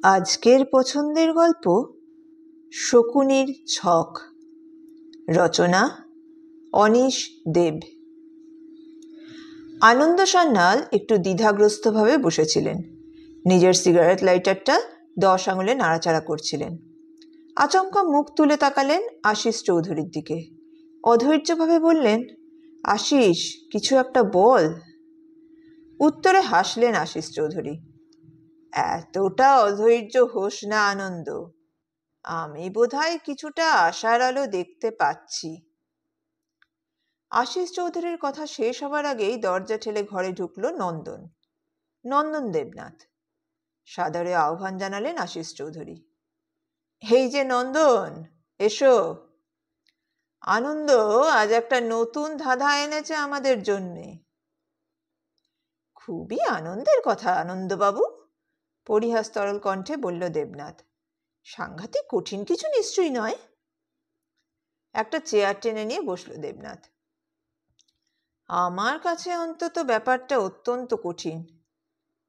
আজকের পছন্দের গল্প শকুনির ছক। রচনা অনিশ দেব। আনন্দ সান্যাল একটু দ্বিধাগ্রস্তভাবে বসেছিলেন। নিজের সিগারেট লাইটারটা 10 আঙুলে নাড়াচাড়া করছিলেন। আচমকা মুখ তুলে তাকালেন আশিস চৌধুরীর দিকে। অধৈর্যভাবে বললেন, আশিস, কিছু একটা বল। উত্তরে হাসলেন আশিস চৌধুরী। এতটা অধৈর্য হোস না আনন্দ, আমি বোধহয় কিছুটা আশার আলো দেখতে পাচ্ছি। আশিস চৌধুরীর কথা শেষ হবার আগেই দরজা ঠেলে ঘরে ঢুকলো নন্দন দেবনাথ। সাদরে আহ্বান জানালেন আশিস চৌধুরী। এই যে নন্দন, এসো। আনন্দ আজ একটা নতুন ধাঁধা এনেছে আমাদের জন্যে। খুবই আনন্দের কথা আনন্দবাবু, পরিহাস তরল কণ্ঠে বলল দেবনাথ। সাংঘাতিক কঠিন কিছু নিশ্চয়ই নয়। একটা চেয়ার টেনে নিয়ে বসলো দেবনাথ। আমার কাছে অন্তত ব্যাপারটা অত্যন্ত কঠিন,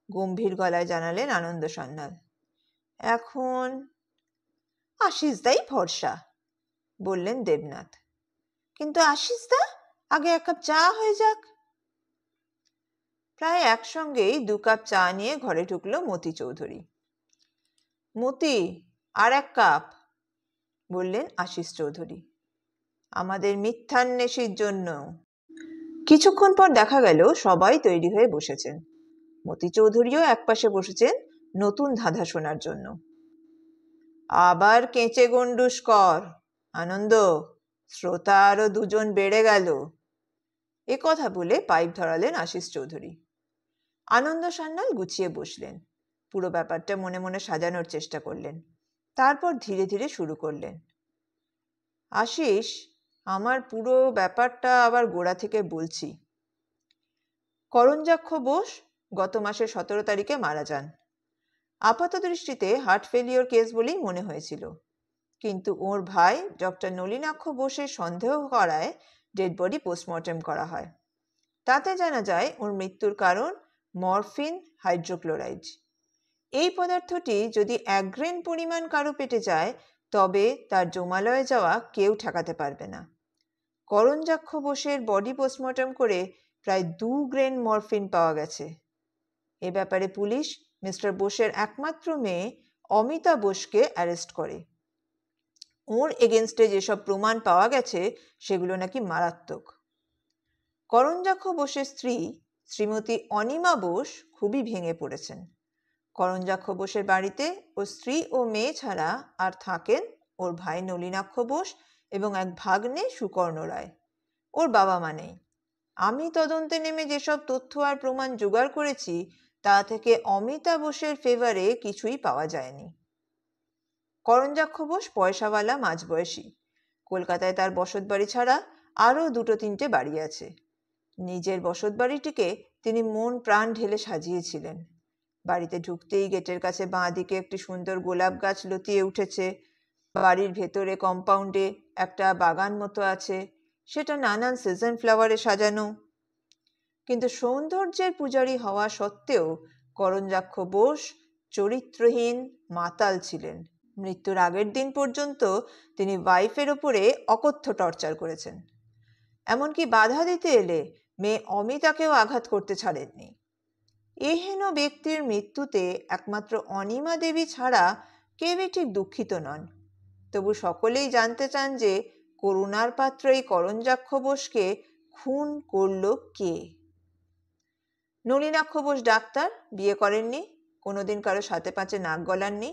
গম্ভীর গলায় জানালেন আনন্দ সান্যাল। এখন আশিসদাই ভরসা, বললেন দেবনাথ। কিন্তু আশিসদা, আগে 1 কাপ চা হয়ে যাক। প্রায় একসঙ্গেই 2 কাপ চা নিয়ে ঘরে ঢুকলো মতি চৌধুরী। মতি, আর 1 কাপ, বললেন আশিস চৌধুরী। আমাদের মিথ্যান্বেষীর জন্য। কিছুক্ষণ পর দেখা গেল সবাই তৈরি হয়ে বসেছেন। মতি চৌধুরীও একপাশে বসেছেন নতুন ধাঁধা শোনার জন্য। আবার কেঁচে গন্ডুস কর আনন্দ, শ্রোতা আরো 2 জন বেড়ে গেল। এ কথা বলে পাইপ ধরালেন আশিস চৌধুরী। আনন্দ সান্যাল গুছিয়ে বসলেন, পুরো ব্যাপারটা মনে মনে সাজানোর চেষ্টা করলেন। তারপর ধীরে ধীরে শুরু করলেন। আশিস, আমার পুরো ব্যাপারটা আবার গোড়া থেকে বলছি। করঞ্জাক্ষ বোস গত মাসের 17 তারিখে মারা যান। আপাত দৃষ্টিতে হার্ট ফেলিওর কেস বলেই মনে হয়েছিল, কিন্তু ওর ভাই ডক্টর নলিনাক্ষ বোসের সন্দেহ করায় ডেড বডি পোস্টমর্টেম করা হয়। তাতে জানা যায় ওর মৃত্যুর কারণ মরফিন হাইড্রোক্লোরাইড। এই পদার্থটি যদি 1 গ্রেন পরিমাণ কারো পেটে যায়, তবে তার জমালয়ে যাওয়া কেউ ঠেকাতে পারবে না। করঞ্জাক্ষ বোসের বডি পোস্টমর্টম করে প্রায় 2 গ্রেন মরফিন পাওয়া গেছে। এ ব্যাপারে পুলিশ মিস্টার বোসের একমাত্র মেয়ে অমিতা বোসকে অ্যারেস্ট করে। ওর এগেনস্টে যেসব প্রমাণ পাওয়া গেছে সেগুলো নাকি মারাত্মক। করঞ্জাক্ষ বোসের স্ত্রী শ্রীমতী অনিমা বোস খুবই ভেঙে পড়েছেন। করঞ্জাক্ষ বোসের বাড়িতে ওর স্ত্রী ও মেয়ে ছাড়া আর থাকেন ওর ভাই নলিনাক্ষ বোস এবং এক ভাগ্নে সুকর্ণ রায়। ওর বাবা মা নেই। আমি তদন্তে নেমে যেসব তথ্য আর প্রমাণ জোগাড় করেছি, তা থেকে অমিতা বোসের ফেভারে কিছুই পাওয়া যায়নি। করঞ্জাক্ষ বোস পয়সাওয়ালা মাঝবয়সী। কলকাতায় তার বসতবাড়ি ছাড়া আরও 2-3টে বাড়ি আছে। নিজের বসতবাড়িটিকে তিনি মন প্রাণ ঢেলে সাজিয়েছিলেন। বাড়িতে ঢুকতেই গেটের কাছে বাঁ দিকে একটি সুন্দর গোলাপ গাছ লতিয়ে উঠেছে। বাড়ির ভেতরে কম্পাউন্ডে একটা বাগান মতো আছে, সেটা নানান সিজন ফ্লাওয়ারে সাজানো। কিন্তু সৌন্দর্যের পূজারী হওয়া সত্ত্বেও করঞ্জাক্ষ বোস চরিত্রহীন মাতাল ছিলেন। মৃত্যুর আগের দিন পর্যন্ত তিনি ওয়াইফের ওপরে অকথ্য টর্চার করেছেন। এমনকি বাধা দিতে এলে মেয়ে অমিতাকেও আঘাত করতে ছাড়েননি। এহেন ব্যক্তির মৃত্যুতে একমাত্র অনিমা দেবী ছাড়া কেউই ঠিক দুঃখিত নন। তবু সকলেই জানতে চান যে করুণার পাত্র এই করঞ্জাক্ষ বোসকে খুন করল কে। নলিনাক্ষ বোস ডাক্তার, বিয়ে করেননি, কোনোদিন কারো সাথে পাঁচে নাক গলাননি।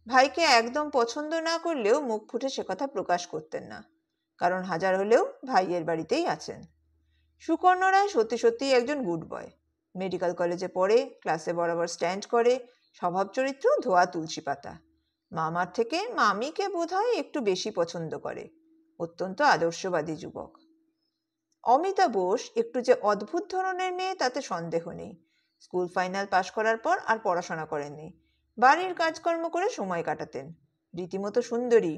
ভাইকে একদম পছন্দ না করলেও মুখ ফুটে সে কথা প্রকাশ করতেন না, কারণ হাজার হলেও ভাইয়ের বাড়িতেই আছেন। সুকর্ণ রায় সত্যি সত্যিই একজন গুড বয়। মেডিকেল কলেজে পড়ে, ক্লাসে বরাবর স্ট্যান্ড করে, স্বভাব চরিত্র ধোয়া তুলসী পাতা। মামার থেকে মামিকে বোধহয় একটু বেশি পছন্দ করে। অত্যন্ত আদর্শবাদী যুবক। অমিতা বোস একটু যে অদ্ভুত ধরনের মেয়ে তাতে সন্দেহ নেই। স্কুল ফাইনাল পাশ করার পর আর পড়াশোনা করেননি, বাড়ির কাজকর্ম করে সময় কাটাতেন। রীতিমতো সুন্দরী।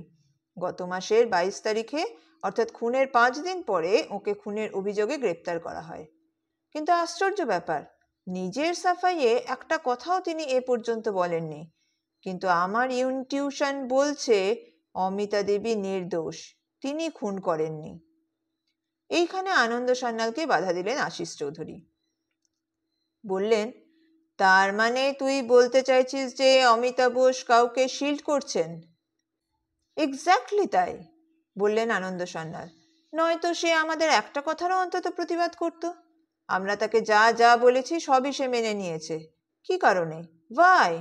গত মাসের 22 তারিখে, অর্থাৎ খুনের 5 দিন পরে ওকে খুনের অভিযোগে গ্রেপ্তার করা হয়। কিন্তু আশ্চর্য ব্যাপার, নিজের সাফাইয়ে একটা কথাও তিনি এ পর্যন্ত বলেননি কিন্তু আমার ইনটিউশন বলছে অমিতা দেবী নির্দোষ, তিনি খুন করেননি। এইখানে আনন্দ সান্যালকে বাধা দিলেন আশিস চৌধুরী। বললেন, তার মানে তুই বলতে চাইছিস যে অমিতা বোস কাউকে শিল্ড করছেন? এক্স্যাক্টলি তাই, বললেন আনন্দ সান্যাল। নয়তো সে আমাদের একটা কথারও অন্তত প্রতিবাদ করত। আমরা তাকে যা যা বলেছি সবই সে মেনে নিয়েছে। কি কারণে? ভাই?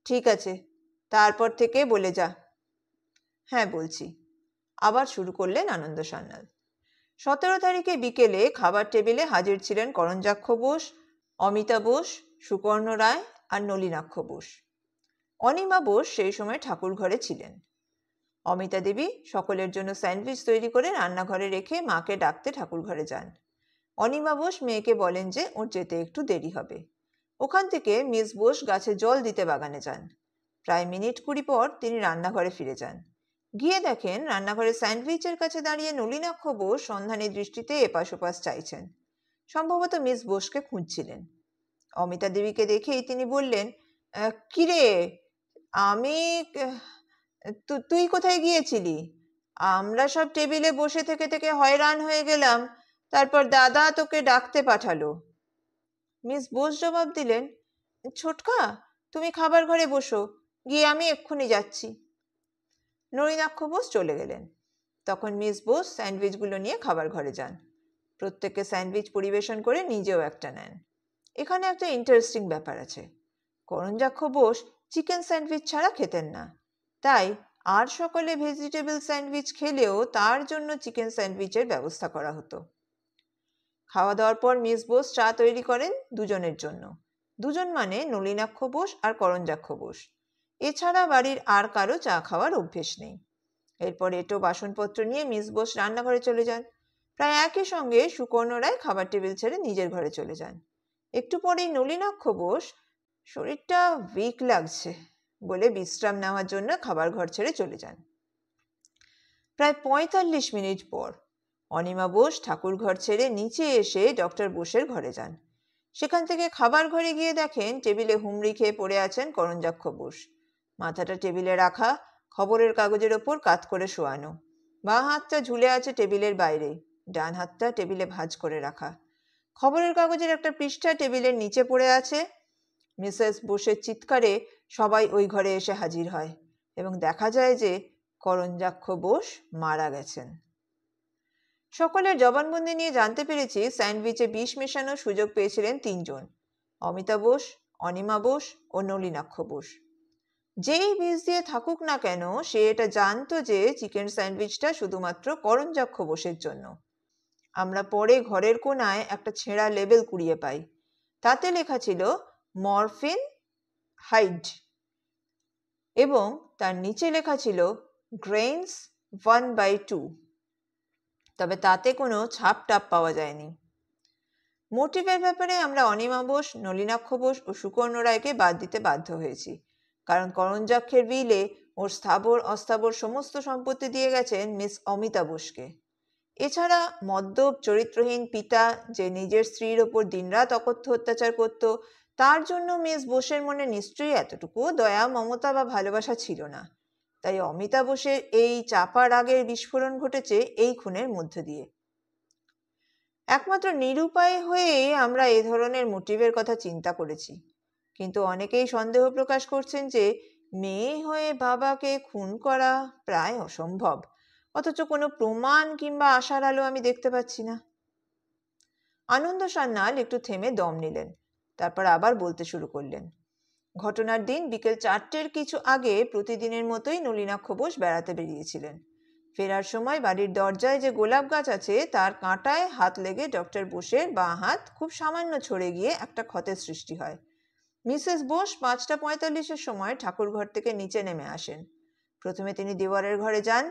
ঠিক আছে, তারপর থেকে বলে যা। হ্যাঁ বলছি, আবার শুরু করলেন আনন্দ সান্যাল। 17 তারিখে বিকেলে খাবার টেবিলে হাজির ছিলেন করঞ্জাক্ষ বোস, অমিতা বোস, সুকর্ণ রায় আর নলিনাক্ষ বোস। অনিমা বোস সেই সময় ঠাকুর ঘরে ছিলেন। অমিতা দেবী সকলের জন্য স্যান্ডউইচ তৈরি করে রান্নাঘরে রেখে মাকে ডাকতে ঠাকুর ঘরে যান। অনিমা বোস মেয়েকে বলেন যে ওর যেতে একটু দেরি হবে। ওখান থেকে মিস বোস গাছে জল দিতে বাগানে যান। প্রায় মিনিট 20 পর তিনি রান্নাঘরে ফিরে যান। গিয়ে দেখেন রান্নাঘরে স্যান্ডউইচের কাছে দাঁড়িয়ে নলিনাক্ষ বোস সন্ধানী দৃষ্টিতে এপাশ ওপাশ চাইছেন। সম্ভবত মিস বোসকে খুঁজছিলেন। অমিতা দেবীকে দেখেই তিনি বললেন, কিরে, আমি তুই কোথায় গিয়েছিলি? আমরা সব টেবিলে বসে থেকে থেকে হয়রান হয়ে গেলাম, তারপর দাদা তোকে ডাকতে পাঠালো। মিস বোস জবাব দিলেন, ছোটকা, তুমি খাবার ঘরে বসো, গিয়ে আমি এক্ষুনি যাচ্ছি। নলিনাক্ষ বোস চলে গেলেন। তখন মিস বোস স্যান্ডউইচগুলো নিয়ে খাবার ঘরে যান। প্রত্যেককে স্যান্ডউইচ পরিবেশন করে নিজেও একটা নেন। এখানে একটা ইন্টারেস্টিং ব্যাপার আছে। করঞ্জাক্ষ বোস চিকেন স্যান্ডউইচ ছাড়া খেতেন না, তাই আর সকলে ভেজিটেবল স্যান্ডউইচ খেলেও তার জন্য চিকেন স্যান্ডউইচের ব্যবস্থা করা হতো। খাওয়া দাওয়ার পর মিস বোস চা তৈরি করেন দুজনের জন্য। দুজন মানে নলিনাক্ষ বোস আর করঞ্জাক্ষ বোস। এছাড়া বাড়ির আর কারো চা খাওয়ার অভ্যেস নেই। এরপর এটো বাসনপত্র নিয়ে মিস বোস রান্নাঘরে চলে যান। প্রায় একই সঙ্গে সুকর্ণ রায় খাবার টেবিল ছেড়ে নিজের ঘরে চলে যান। একটু পরেই নলিনাক্ষ বোস শরীরটা উইক লাগছে বলে বিশ্রাম নেওয়ার জন্য খাবার ঘর ছেড়ে চলে যান। প্রায় 45 মিনিট পর অনিমা বোস ঠাকুর ঘর ছেড়ে নিচে এসে ডক্টর বোসের ঘরে যান। সেখান থেকে খাবার ঘরে গিয়ে দেখেন টেবিলে হুমড়ি খেয়ে পড়ে আছেন করঞ্জাক্ষ বোস। মাথাটা টেবিলে রাখা, খবরের কাগজের ওপর কাত করে শোয়ানো। বাঁ হাতটা ঝুলে আছে টেবিলের বাইরে, ডান হাতটা টেবিলে ভাঁজ করে রাখা। খবরের কাগজের একটা পৃষ্ঠা টেবিলের নিচে পড়ে আছে। মিসেস বোসের চিৎকারে সবাই ওই ঘরে এসে হাজির হয় এবং দেখা যায় যে করঞ্জাক্ষ বোস মারা গেছেন। সকলের জবানবন্দি নিয়ে জানতে পেরেছি স্যান্ডউইচে বিষ মেশানোর সুযোগ পেয়েছিলেন 3 জন, অমিতা বোস, অনিমা বোস ও নলিনাক্ষ বোস। যেই বিষ দিয়ে থাকুক না কেন, সে এটা জানতো যে চিকেন স্যান্ডউইচটা শুধুমাত্র করঞ্জাক্ষ বোসের জন্য। আমরা পরে ঘরের কোনায় একটা ছেঁড়া লেবেল কুড়িয়ে পাই। তাতে লেখা ছিল মরফিন হাইড এবং তার নিচে লেখা ছিল গ্রেইনস 1/2। তবে তাতে কোনো ছাপ টাপ পাওয়া যায়নি। মোটিভের ব্যাপারে আমরা অনিমা বোস, নলিনাক্ষ বোস ও সুকর্ণ রায়কে বাদ দিতে বাধ্য হয়েছি, কারণ করঞ্জাক্ষের বিলে ওর স্থাবর অস্থাবর সমস্ত সম্পত্তি দিয়ে গেছেন মিস অমিতা বোসকে। এছাড়া মদ্যপ চরিত্রহীন পিতা যে নিজের স্ত্রীর ওপর দিনরাত অকথ্য অত্যাচার করত, তার জন্য মিস বোসের মনে নিশ্চয়ই এতটুকুও দয়া, মমতা বা ভালোবাসা ছিল না। তাই অমিতা বোসের এই চাপা রাগের বিস্ফোরণ ঘটেছে এই খুনের মধ্য দিয়ে। একমাত্র নিরুপায় হয়েই আমরা এ ধরনের মোটিভের কথা চিন্তা করেছি, কিন্তু অনেকেই সন্দেহ প্রকাশ করছেন যে মেয়ে হয়ে বাবাকে খুন করা প্রায় অসম্ভব, অথচ কোনো প্রমাণ কিংবা আশার আলো আমি দেখতে পাচ্ছি না। আনন্দ সান্যাল একটু থেমে দম নিলেন, তারপর আবার বলতে শুরু করলেন। ঘটনার দিন বিকেল 4টের কিছু আগে প্রতিদিনের মতোই নলিনাক্ষ বোস বেড়াতে বেরিয়েছিলেন। ফেরার সময় বাড়ির দরজায় যে গোলাপ গাছ আছে তার কাঁটায় হাত লেগে ডক্টর বোসের বাঁ হাত খুব সামান্য ছড়ে গিয়ে একটা ক্ষতের সৃষ্টি হয়। মিসেস বোস 5:45-এর সময় ঠাকুর ঘর থেকে নিচে নেমে আসেন। প্রথমে তিনি দেওয়ারের ঘরে যান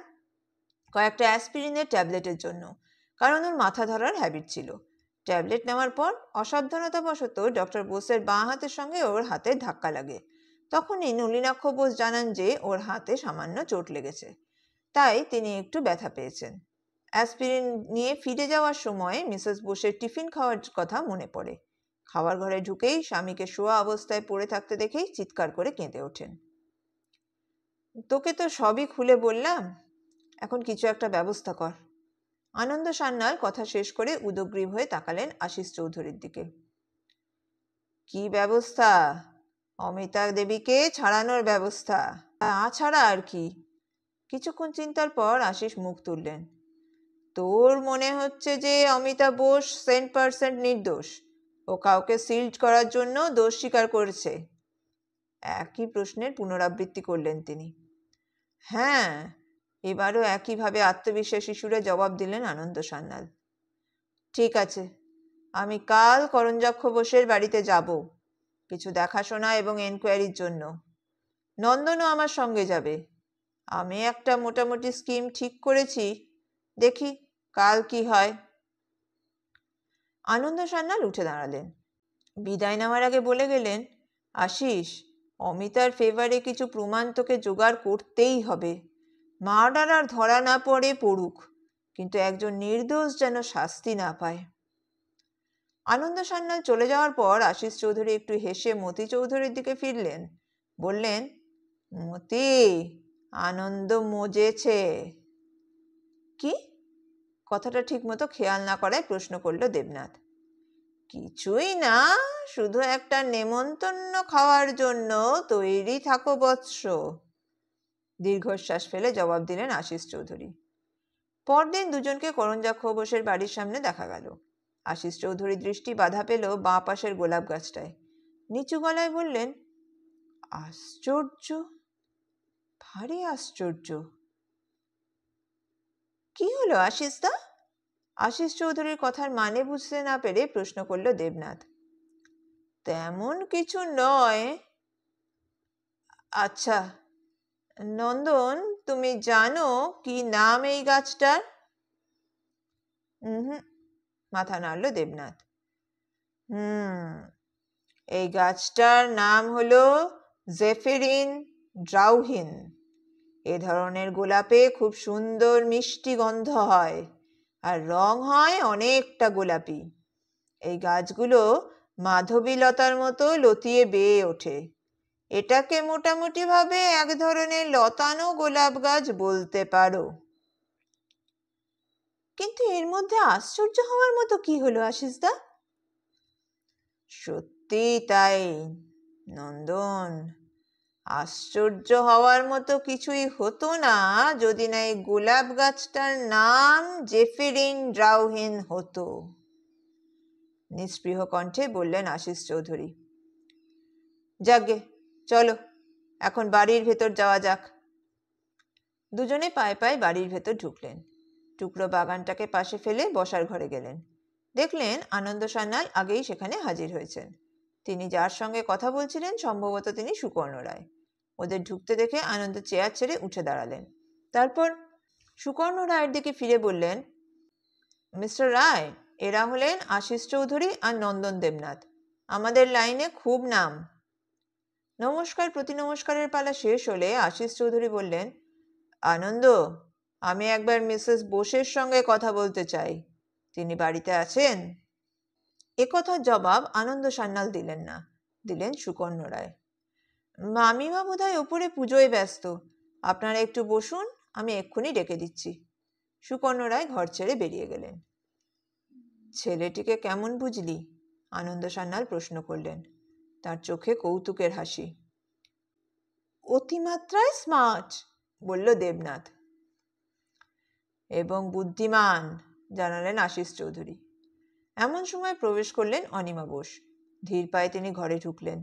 কয়েকটা অ্যাসপিরিনের ট্যাবলেটের জন্য, কারণ ওর মাথা ধরার হ্যাবিট ছিল। ট্যাবলেট নেওয়ার পর অসাবধানতাবশত ডক্টর বোসের বাঁ হাতের সঙ্গে ওর হাতে ধাক্কা লাগে। তখনই নলিনাক্ষ বোস জানান যে ওর হাতে সামান্য চোট লেগেছে, তাই তিনি একটু ব্যথা পেয়েছেন। অ্যাসপিরিন নিয়ে ফিরে যাওয়ার সময় মিসেস বোসের টিফিন খাওয়ার কথা মনে পড়ে। খাওয়ার ঘরে ঢুকেই স্বামীকে শোয়া অবস্থায় পড়ে থাকতে দেখেই চিৎকার করে কেঁদে ওঠেন। তোকে তো সবই খুলে বললাম, এখন কিছু একটা ব্যবস্থা কর। আনন্দ সান্যাল কথা শেষ করে উদগ্রীব হয়ে তাকালেন আশিস চৌধুরীর দিকে। কি ব্যবস্থা? অমিতা দেবীকে ছাড়ানোর ব্যবস্থা, ছাড়া আর কি? কিছুক্ষণ চিন্তার পর আশিস মুখ তুললেন। তোর মনে হচ্ছে যে অমিতা বোস 100% নির্দোষ, ও কাউকে সিল্ড করার জন্য দোষ স্বীকার করেছে? একই প্রশ্নের পুনরাবৃত্তি করলেন তিনি। হ্যাঁ, এবারও একইভাবে আত্মবিশ্বাসী সুরে জবাব দিলেন আনন্দ সান্যাল। ঠিক আছে, আমি কাল করঞ্জাক্ষ বোসের বাড়িতে যাব, কিছু দেখাশোনা এবং এনকোয়ারির জন্য। নন্দনও আমার সঙ্গে যাবে। আমি একটা মোটামুটি স্কিম ঠিক করেছি, দেখি কাল কি হয়। আনন্দ সান্যাল উঠে দাঁড়ালেন। বিদায় নেওয়ার আগে বলে গেলেন, আশিস, অমিতার ফেভারে কিছু প্রমাণ তোকে জোগাড় করতেই হবে। মার্ডারার ধরা না পড়ে পড়ুক, কিন্তু একজন নির্দোষ যেন শাস্তি না পায়। আনন্দ সান্যাল চলে যাওয়ার পর আশিস চৌধুরী একটু হেসে মতি চৌধুরীর দিকে ফিরলেন। বললেন, মতি, আনন্দ মজেছে। কি? কথাটা ঠিক মতো খেয়াল না করায় প্রশ্ন করল দেবনাথ। কিছুই না, শুধু একটা নেমন্তন্ন খাওয়ার জন্য তৈরি থাকো বৎস, দীর্ঘশ্বাস ফেলে জবাব দিলেন আশিস চৌধুরী। পরদিন দুজনকে করঞ্জাক্ষ বোসের বাড়ির সামনে দেখা গেল। আশিস চৌধুরী দৃষ্টি বাধা পেল বাঁ পাশের গোলাপ গাছটায়। নিচু গলায় বললেন, আশ্চর্য, ভারী আশ্চর্য। কি হলো আশিসদা? আশিস চৌধুরীর কথার মানে বুঝতে না পেরে প্রশ্ন করল দেবনাথ। তেমন কিছু নয়। আচ্ছা নন্দন, তুমি জানো কি নাম এই গাছটার? হুম, মাথা নাড়ল দেবনাথ। এই গাছটার নাম হলো জেফেরিন ড্রাউহিন। এ ধরনের গোলাপে খুব সুন্দর মিষ্টি গন্ধ হয়, আর রং হয় অনেকটা গোলাপি। এই গাছগুলো মাধবীলতার মতো লতিয়ে বেয়ে ওঠে। এটাকে মোটামুটি ভাবে এক ধরনের লতানো গোলাপ গাছ বলতে পারো। কিন্তু এর মধ্যে আশ্চর্য হওয়ার মতো কি হলো আশিসদা? সত্যি তাই নন্দন, আশ্চর্য হওয়ার মতো কিছুই হতো না যদি না এই গোলাপ গাছটার নাম জেফেরিন ড্রাউহিন হতো, নিস্পৃহ কণ্ঠে বললেন আশিস চৌধুরী। যাকগে, চলো এখন বাড়ির ভেতর যাওয়া যাক। দুজনে পায়ে পায়ে বাড়ির ভেতর ঢুকলেন। টুকরো বাগানটাকে পাশে ফেলে বসার ঘরে গেলেন। দেখলেন আনন্দ সান্যাল আগেই সেখানে হাজির হয়েছেন। তিনি যার সঙ্গে কথা বলছিলেন সম্ভবত তিনি সুকর্ণ রায়। ওদের ঢুকতে দেখে আনন্দ চেয়ার ছেড়ে উঠে দাঁড়ালেন। তারপর সুকর্ণ রায়ের দিকে ফিরে বললেন, মিস্টার রায়, এরা হলেন আশিস চৌধুরী আর নন্দন দেবনাথ, আমাদের লাইনে খুব নাম। নমস্কার প্রতি নমস্কারের পালা শেষ হলে আশিস চৌধুরী বললেন, আনন্দ, আমি একবার মিসেস বোসের সঙ্গে কথা বলতে চাই, তিনি বাড়িতে আছেন? একথার জবাব আনন্দ সান্যাল দিলেন না, দিলেন সুকর্ণ রায়। মামিমা বোধহয় উপরে পুজোয় ব্যস্ত, আপনারা একটু বসুন, আমি এক্ষুনি ডেকে দিচ্ছি। সুকর্ণ রায় ঘর ছেড়ে বেরিয়ে গেলেন। ছেলেটিকে কেমন বুঝলি? আনন্দ সান্যাল প্রশ্ন করলেন। তার চোখে কৌতুকের হাসি। অতিমাত্রায় স্মার্ট, বলল দেবনাথ। এবং বুদ্ধিমান, জানালেন আশিস চৌধুরী। এমন সময় প্রবেশ করলেন অনিমা বোস। ধীর পায়ে তিনি ঘরে ঢুকলেন।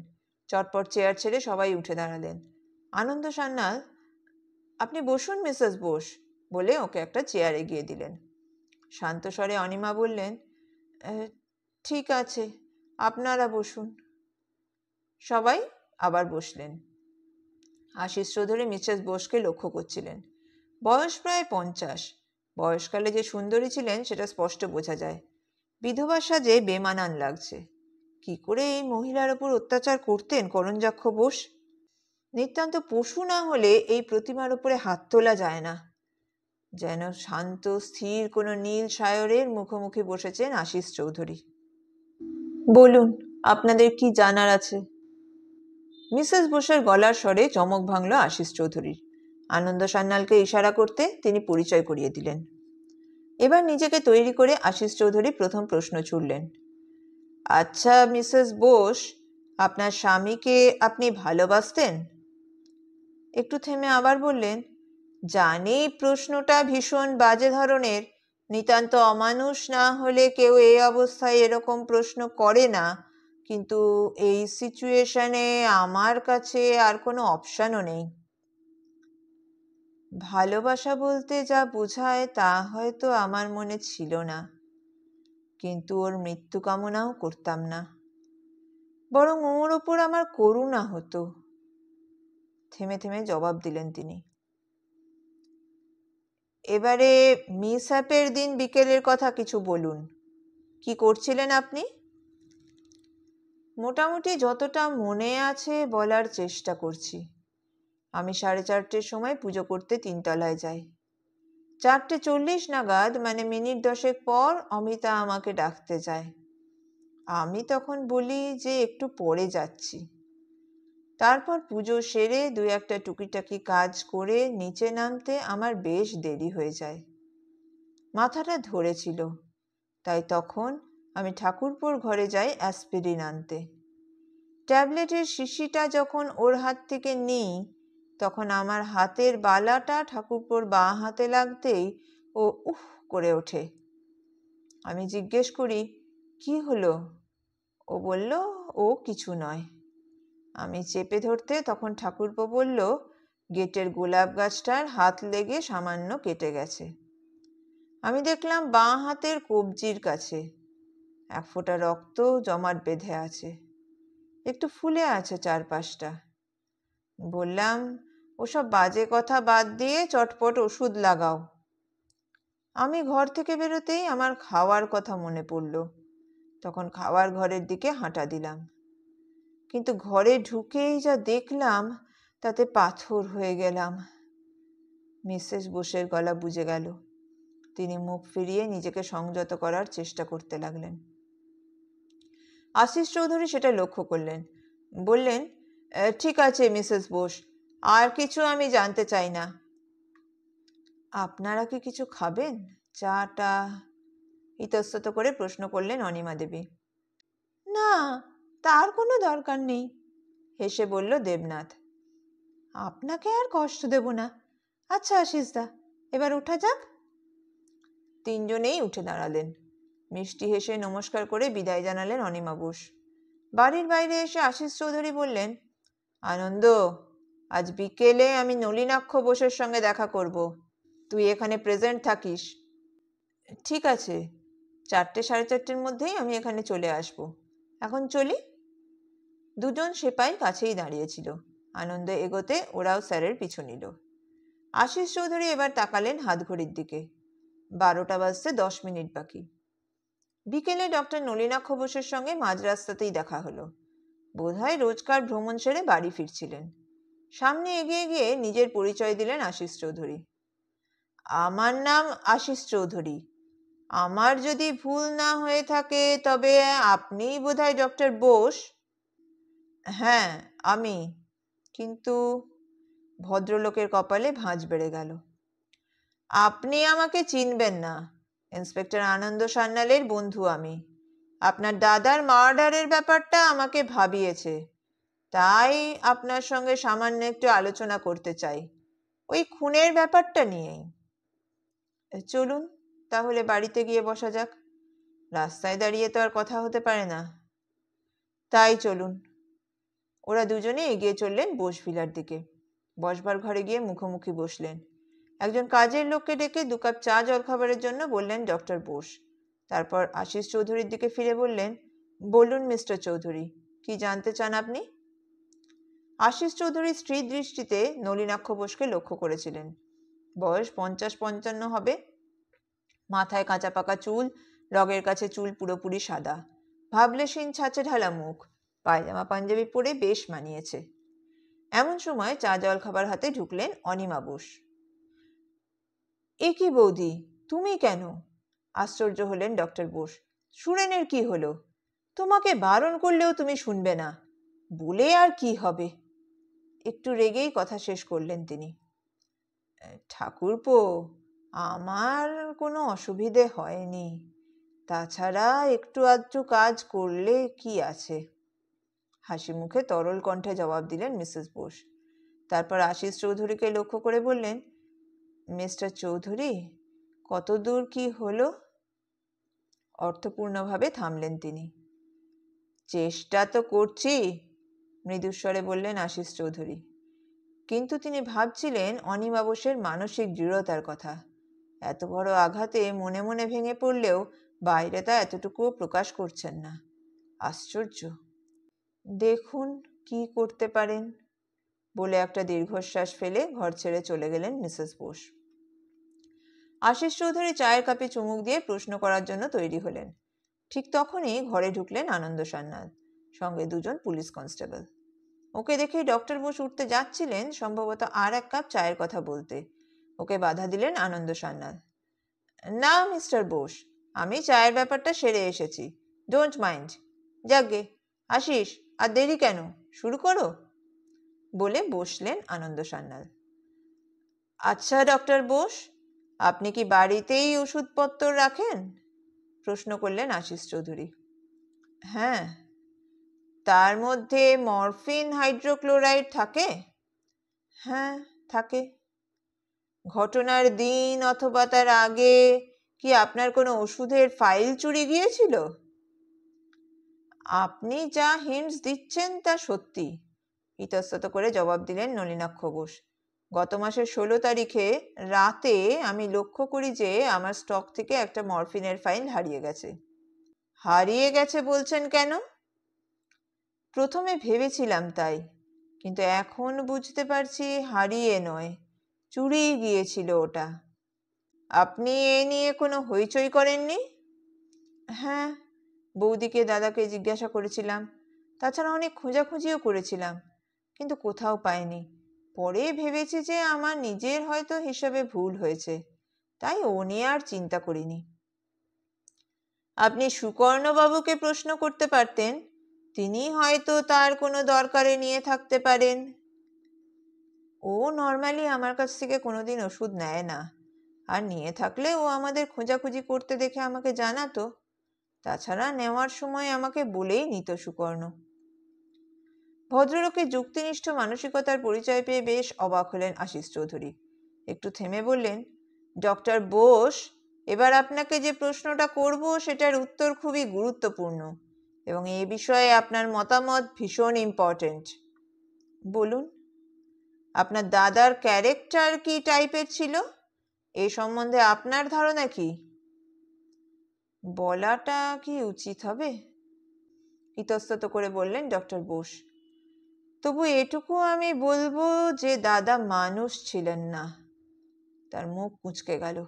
চটপট চেয়ার ছেড়ে সবাই উঠে দাঁড়ালেন। আনন্দ সান্যাল, আপনি বসুন মিসেস বোস, বলে ওকে একটা চেয়ার এগিয়ে দিলেন। শান্ত স্বরে অনিমা বললেন, ঠিক আছে, আপনারা বসুন। সবাই আবার বসলেন। আশিস চৌধুরী মিসেস বোসকে লক্ষ্য করছিলেন। বয়স প্রায় 50। বয়সকালে যে সুন্দরী ছিলেন সেটা স্পষ্ট বোঝা যায়। বিধবা সাজে বেমানান লাগছে। কি করে এই মহিলার ওপর অত্যাচার করতেন করঞ্জাক্ষ বোস? নিতান্ত পশু না হলে এই প্রতিমার উপরে হাত তোলা যায় না। যেন শান্ত স্থির কোনো নীল সায়রের মুখোমুখি বসেছেন আশিস চৌধুরী। বলুন, আপনাদের কি জানার আছে? মিসেস বোসের গলার স্বরে চমক ভাঙল আশিস চৌধুরীর। আনন্দ সান্যালকে ইশারা করতে তিনি পরিচয় করিয়ে দিলেন। এবার নিজেকে তৈরি করে আশিস চৌধুরী প্রথম প্রশ্ন ছুড়লেন। আচ্ছা মিসেস বোস, আপনার স্বামীকে আপনি ভালোবাসতেন? একটু থেমে আবার বললেন, জানি প্রশ্নটা ভীষণ বাজে ধরনের, নিতান্ত অমানুষ না হলে কেউ এই অবস্থায় এরকম প্রশ্ন করে না, কিন্তু এই সিচুয়েশনে আমার কাছে আর কোনো অপশানও নেই। ভালোবাসা বলতে যা বোঝায় তা হয়তো আমার মনে ছিল না, কিন্তু ওর মৃত্যু কামনাও করতাম না, বরং ওর ওপর আমার করুণা হতো। থেমে থেমে জবাব দিলেন তিনি। এবারে মিসহ্যাপের দিন বিকেলের কথা কিছু বলুন। কি করছিলেন আপনি? মোটামুটি যতটা মনে আছে বলার চেষ্টা করছি। আমি 4:30 সময় পুজো করতে 3তলায় যাই। 4:40 নাগাদ, মানে মিনিট 10 পর, অমিতা আমাকে ডাকতে যায়। আমি তখন বলি যে একটু পরে যাচ্ছি। তারপর পুজো সেরে 2-1টা টুকিটাকি কাজ করে নিচে নামতে আমার বেশ দেরি হয়ে যায়। মাথাটা ধরেছিল, তাই তখন আমি ঠাকুরপোর ঘরে যাই অ্যাসপিরিন আনতে। ট্যাবলেটের শিশিটা যখন ওর হাত থেকে নিই, তখন আমার হাতের বালাটা ঠাকুরপোর বাঁ হাতে লাগতেই ও উফ করে ওঠে। আমি জিজ্ঞেস করি, কি হলো? ও বলল, ও কিছু নয়। আমি চেপে ধরতে তখন ঠাকুরপো বলল, গেটের গোলাপ গাছটার হাত লেগে সামান্য কেটে গেছে। আমি দেখলাম বাঁ হাতের কবজির কাছে 1 ফোঁটা রক্ত জমাট বেঁধে আছে, একটু ফুলে আছে চারপাশটা। বললাম, ওসব বাজে কথা বাদ দিয়ে চটপট ওষুধ লাগাও। আমি ঘর থেকে বেরোতেই আমার খাওয়ার কথা মনে পড়ল। তখন খাওয়ার ঘরের দিকে হাঁটা দিলাম, কিন্তু ঘরে ঢুকেই যা দেখলাম তাতে পাথর হয়ে গেলাম। মিসেস বোসের গলা বুঝে গেল। তিনি মুখ ফিরিয়ে নিজেকে সংযত করার চেষ্টা করতে লাগলেন। আশিস চৌধুরী সেটা লক্ষ্য করলেন। বললেন, ঠিক আছে মিসেস বোস, আর কিছু আমি জানতে চাই না। আপনারা কি কিছু খাবেন? চাটা? ইতস্তত করে প্রশ্ন করলেন অনিমা দেবী। না, তার কোনো দরকার নেই, হেসে বলল দেবনাথ। আপনাকে আর কষ্ট দেব না। আচ্ছা আশিসদা, এবার ওঠা যাক। 3জনেই উঠে দাঁড়ালেন। মিষ্টি হেসে নমস্কার করে বিদায় জানালেন অনিমা বোস। বাড়ির বাইরে এসে আশিস চৌধুরী বললেন, আনন্দ, আজ বিকেলে আমি নলিনাক্ষ বোসের সঙ্গে দেখা করব। তুই এখানে প্রেজেন্ট থাকিস। ঠিক আছে, 4-4:30 মধ্যেই আমি এখানে চলে আসব। এখন চলি। 2জন সেপাই কাছেই দাঁড়িয়েছিল। আনন্দ এগোতে ওরাও স্যারের পিছু নিল। আশিস চৌধুরী এবার তাকালেন হাতঘড়ির দিকে। 12টা বাজতে 10 মিনিট বাকি। বিকেলে ডক্টর নলিনাক্ষ বোসের সঙ্গে মাঝ রাস্তাতেই দেখা হলো। বোধহয় রোজকার ভ্রমণ সেরে বাড়ি ফিরছিলেন। সামনে এগিয়ে গিয়ে নিজের পরিচয় দিলেন আশিস চৌধুরী। আমার নাম আশিস চৌধুরী। আমার যদি ভুল না হয়ে থাকে তবে আপনিই বোধহয় ডক্টর বোস। হ্যাঁ, আমি। কিন্তু ভদ্রলোকের কপালে ভাঁজ বেড়ে গেল। আপনি আমাকে চিনবেন না। ইন্সপেক্টর আনন্দ সান্যালের বন্ধু আমি। আপনার দাদার মার্ডারের ব্যাপারটা আমাকে ভাবিয়েছে, তাই আপনার সঙ্গে সামান্য একটু আলোচনা করতে চাই, ওই খুনের ব্যাপারটা নিয়েই। চলুন তাহলে বাড়িতে গিয়ে বসা যাক। রাস্তায় দাঁড়িয়ে তো আর কথা হতে পারে না। তাই চলুন। ওরা দুজনে এগিয়ে চললেন বোস ভিলার দিকে। বসবার ঘরে গিয়ে মুখোমুখি বসলেন। একজন কাজের লোককে ডেকে 2 কাপ চা জলখাবারের জন্য বললেন ডক্টর বোস। তারপর আশিস চৌধুরীর দিকে ফিরে বললেন, বলুন মিস্টার চৌধুরী, কি জানতে চান আপনি? আশিস চৌধুরী স্ত্রী দৃষ্টিতে নলিনাক্ষ বোসকে লক্ষ্য করেছিলেন। বয়স 50-55 হবে। মাথায় কাঁচা পাকা চুল, রগের কাছে চুল পুরোপুরি সাদা। ভাবলেশীন ছাঁচে ঢালা মুখ, পায়জামা পাঞ্জাবি পরে বেশ মানিয়েছে। এমন সময় চা জল খাবার হাতে ঢুকলেন অনিমা বোস। এ কি বৌদি, তুমি কেন? আশ্চর্য হলেন ডক্টর বোস। সুরেনের কি হলো? তোমাকে বারণ করলেও তুমি শুনবে না, বলে আর কি হবে? একটু রেগেই কথা শেষ করলেন তিনি। ঠাকুরপো, আমার কোনো অসুবিধে হয়নি, তাছাড়া একটু আধটু কাজ করলে কি আছে? হাসি মুখে তরল কণ্ঠে জবাব দিলেন মিসেস বোস। তারপর আশিস চৌধুরীকে লক্ষ্য করে বললেন, মিস্টার চৌধুরী, কত দূর কি হলো? অর্থপূর্ণভাবে থামলেন তিনি। চেষ্টা তো করছি, মৃদুস্বরে বললেন আশিস চৌধুরী। কিন্তু তিনি ভাবছিলেন অনিমা বোসের মানসিক দৃঢ়তার কথা। এত বড় আঘাতে মনে মনে ভেঙে পড়লেও বাইরে তা এতটুকুও প্রকাশ করছেন না। আশ্চর্য। দেখুন কি করতে পারেন, বলে একটা দীর্ঘশ্বাস ফেলে ঘর ছেড়ে চলে গেলেন মিসেস বোস। আশিস চৌধুরী চায়ের কাপে চুমুক দিয়ে প্রশ্ন করার জন্য তৈরি হলেন। ঠিক তখনই ঘরে ঢুকলেন আনন্দ সান্যাল, সঙ্গে দুজন পুলিশ কনস্টেবল। ওকে দেখেই ডক্টর বোস উঠতে যাচ্ছিলেন, সম্ভবত আর এক কাপ চায়ের কথা বলতে। ওকে বাধা দিলেন আনন্দ সান্যাল। না মিস্টার বোস, আমি চায়ের ব্যাপারটা সেরে এসেছি, ডোন্ট মাইন্ড। যাকগে, আশিস, আর দেরি কেন, শুরু করো, বলে বসলেন আনন্দ সান্যাল। আচ্ছা ডক্টর বোস, আপনি কি বাড়িতেই ওষুধপত্র রাখেন? প্রশ্ন করলেন আশিস চৌধুরী। হ্যাঁ। তার মধ্যে মরফিন হাইড্রোক্লোরাইড থাকে? হ্যাঁ, থাকে। ঘটনার দিন অথবা তার আগে কি আপনার কোনো ওষুধের ফাইল চুরি গিয়েছিল? আপনি যা হিন্টস দিচ্ছেন তা সত্যি, ইতস্তত করে জবাব দিলেন নলিনাক্ষ বোস। গত মাসের 16 তারিখে রাতে আমি লক্ষ্য করি যে আমার স্টক থেকে একটা মরফিনের ফাইল হারিয়ে গেছে। হারিয়ে গেছে বলছেন কেন? প্রথমে ভেবেছিলাম তাই, কিন্তু এখন বুঝতে পারছি হারিয়ে নয়, চুরি গিয়েছিল ওটা। আপনি এ নিয়ে কোনো হইচই করেননি? হ্যাঁ, বৌদিকে দাদাকে জিজ্ঞাসা করেছিলাম, তাছাড়া অনেক খোঁজাখুঁজিও করেছিলাম, কিন্তু কোথাও পাইনি। পরে ভেবেছি যে আমার নিজের হয়তো হিসাবে ভুল হয়েছে, তাই ও নিয়ে আর চিন্তা করিনি। আপনি সুকর্ণবাবুকে প্রশ্ন করতে পারতেন, তিনি হয়তো তার কোনো দরকারে নিয়ে থাকতে পারেন। ও নর্মালি আমার কাছ থেকে কোনোদিন ওষুধ নেয় না, আর নিয়ে থাকলে ও আমাদের খোঁজাখুঁজি করতে দেখে আমাকে জানাতো। তাছাড়া নেওয়ার সময় আমাকে বলেই নিত সুকর্ণ। ভদ্রলোকের যুক্তিনিষ্ঠ মানসিকতার পরিচয় পেয়ে বেশ অবাক হলেন আশিস চৌধুরী। একটু থেমে বললেন, ডক্টর বোস, এবার আপনাকে যে প্রশ্নটা করব সেটার উত্তর খুবই গুরুত্বপূর্ণ এবং এ বিষয়ে আপনার মতামত ভীষণ ইম্পর্টেন্ট। বলুন, আপনার দাদার ক্যারেক্টার কি টাইপের ছিল? এই সম্বন্ধে আপনার ধারণা কি? বলাটা কি উচিত হবে? ইতস্তত করে বললেন ডক্টর বোস। তবু এটুকু আমি বলবো যে দাদা মানুষ ছিলেন না। তার মুখ কুঁচকে গেল,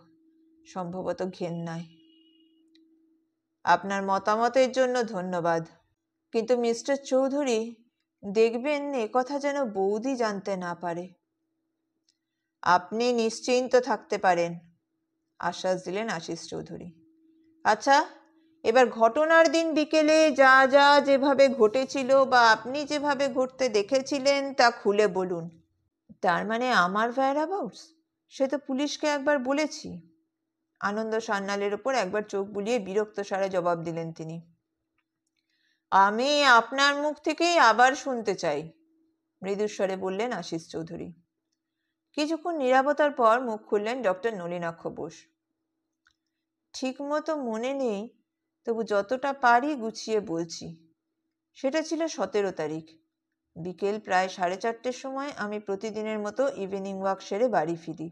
সম্ভবত ঘেন্নায়। আপনার মতামতের জন্য ধন্যবাদ, কিন্তু মিস্টার চৌধুরী, দেখবেন একথা যেন বৌদি জানতে না পারে। আপনি নিশ্চিন্ত থাকতে পারেন, আশ্বাস দিলেন আশিস চৌধুরী। আচ্ছা, এবার ঘটনার দিন বিকেলে যা যা যেভাবে ঘটেছিল বা আপনি যেভাবে ঘটতে দেখেছিলেন তা খুলে বলুন। তার মানে আমার whereabouts? সে তো পুলিশকে একবার বলেছি। আনন্দ সান্যালের ওপর একবার চোখ বুলিয়ে বিরক্ত স্বরে জবাব দিলেন তিনি। আমি আপনার মুখ থেকেই আবার শুনতে চাই, মৃদুস্বরে বললেন আশিস চৌধুরী। কিছুক্ষণ নীরবতার পর মুখ খুললেন ডক্টর নলিনাক্ষ বোস। ঠিক মতো মনে নেই, তবু যতটা পারি গুছিয়ে বলছি। সেটা ছিল 17 তারিখ বিকেল প্রায় 4:30টার সময় আমি প্রতিদিনের মতো ইভিনিং ওয়াক সেরে বাড়ি ফিরি।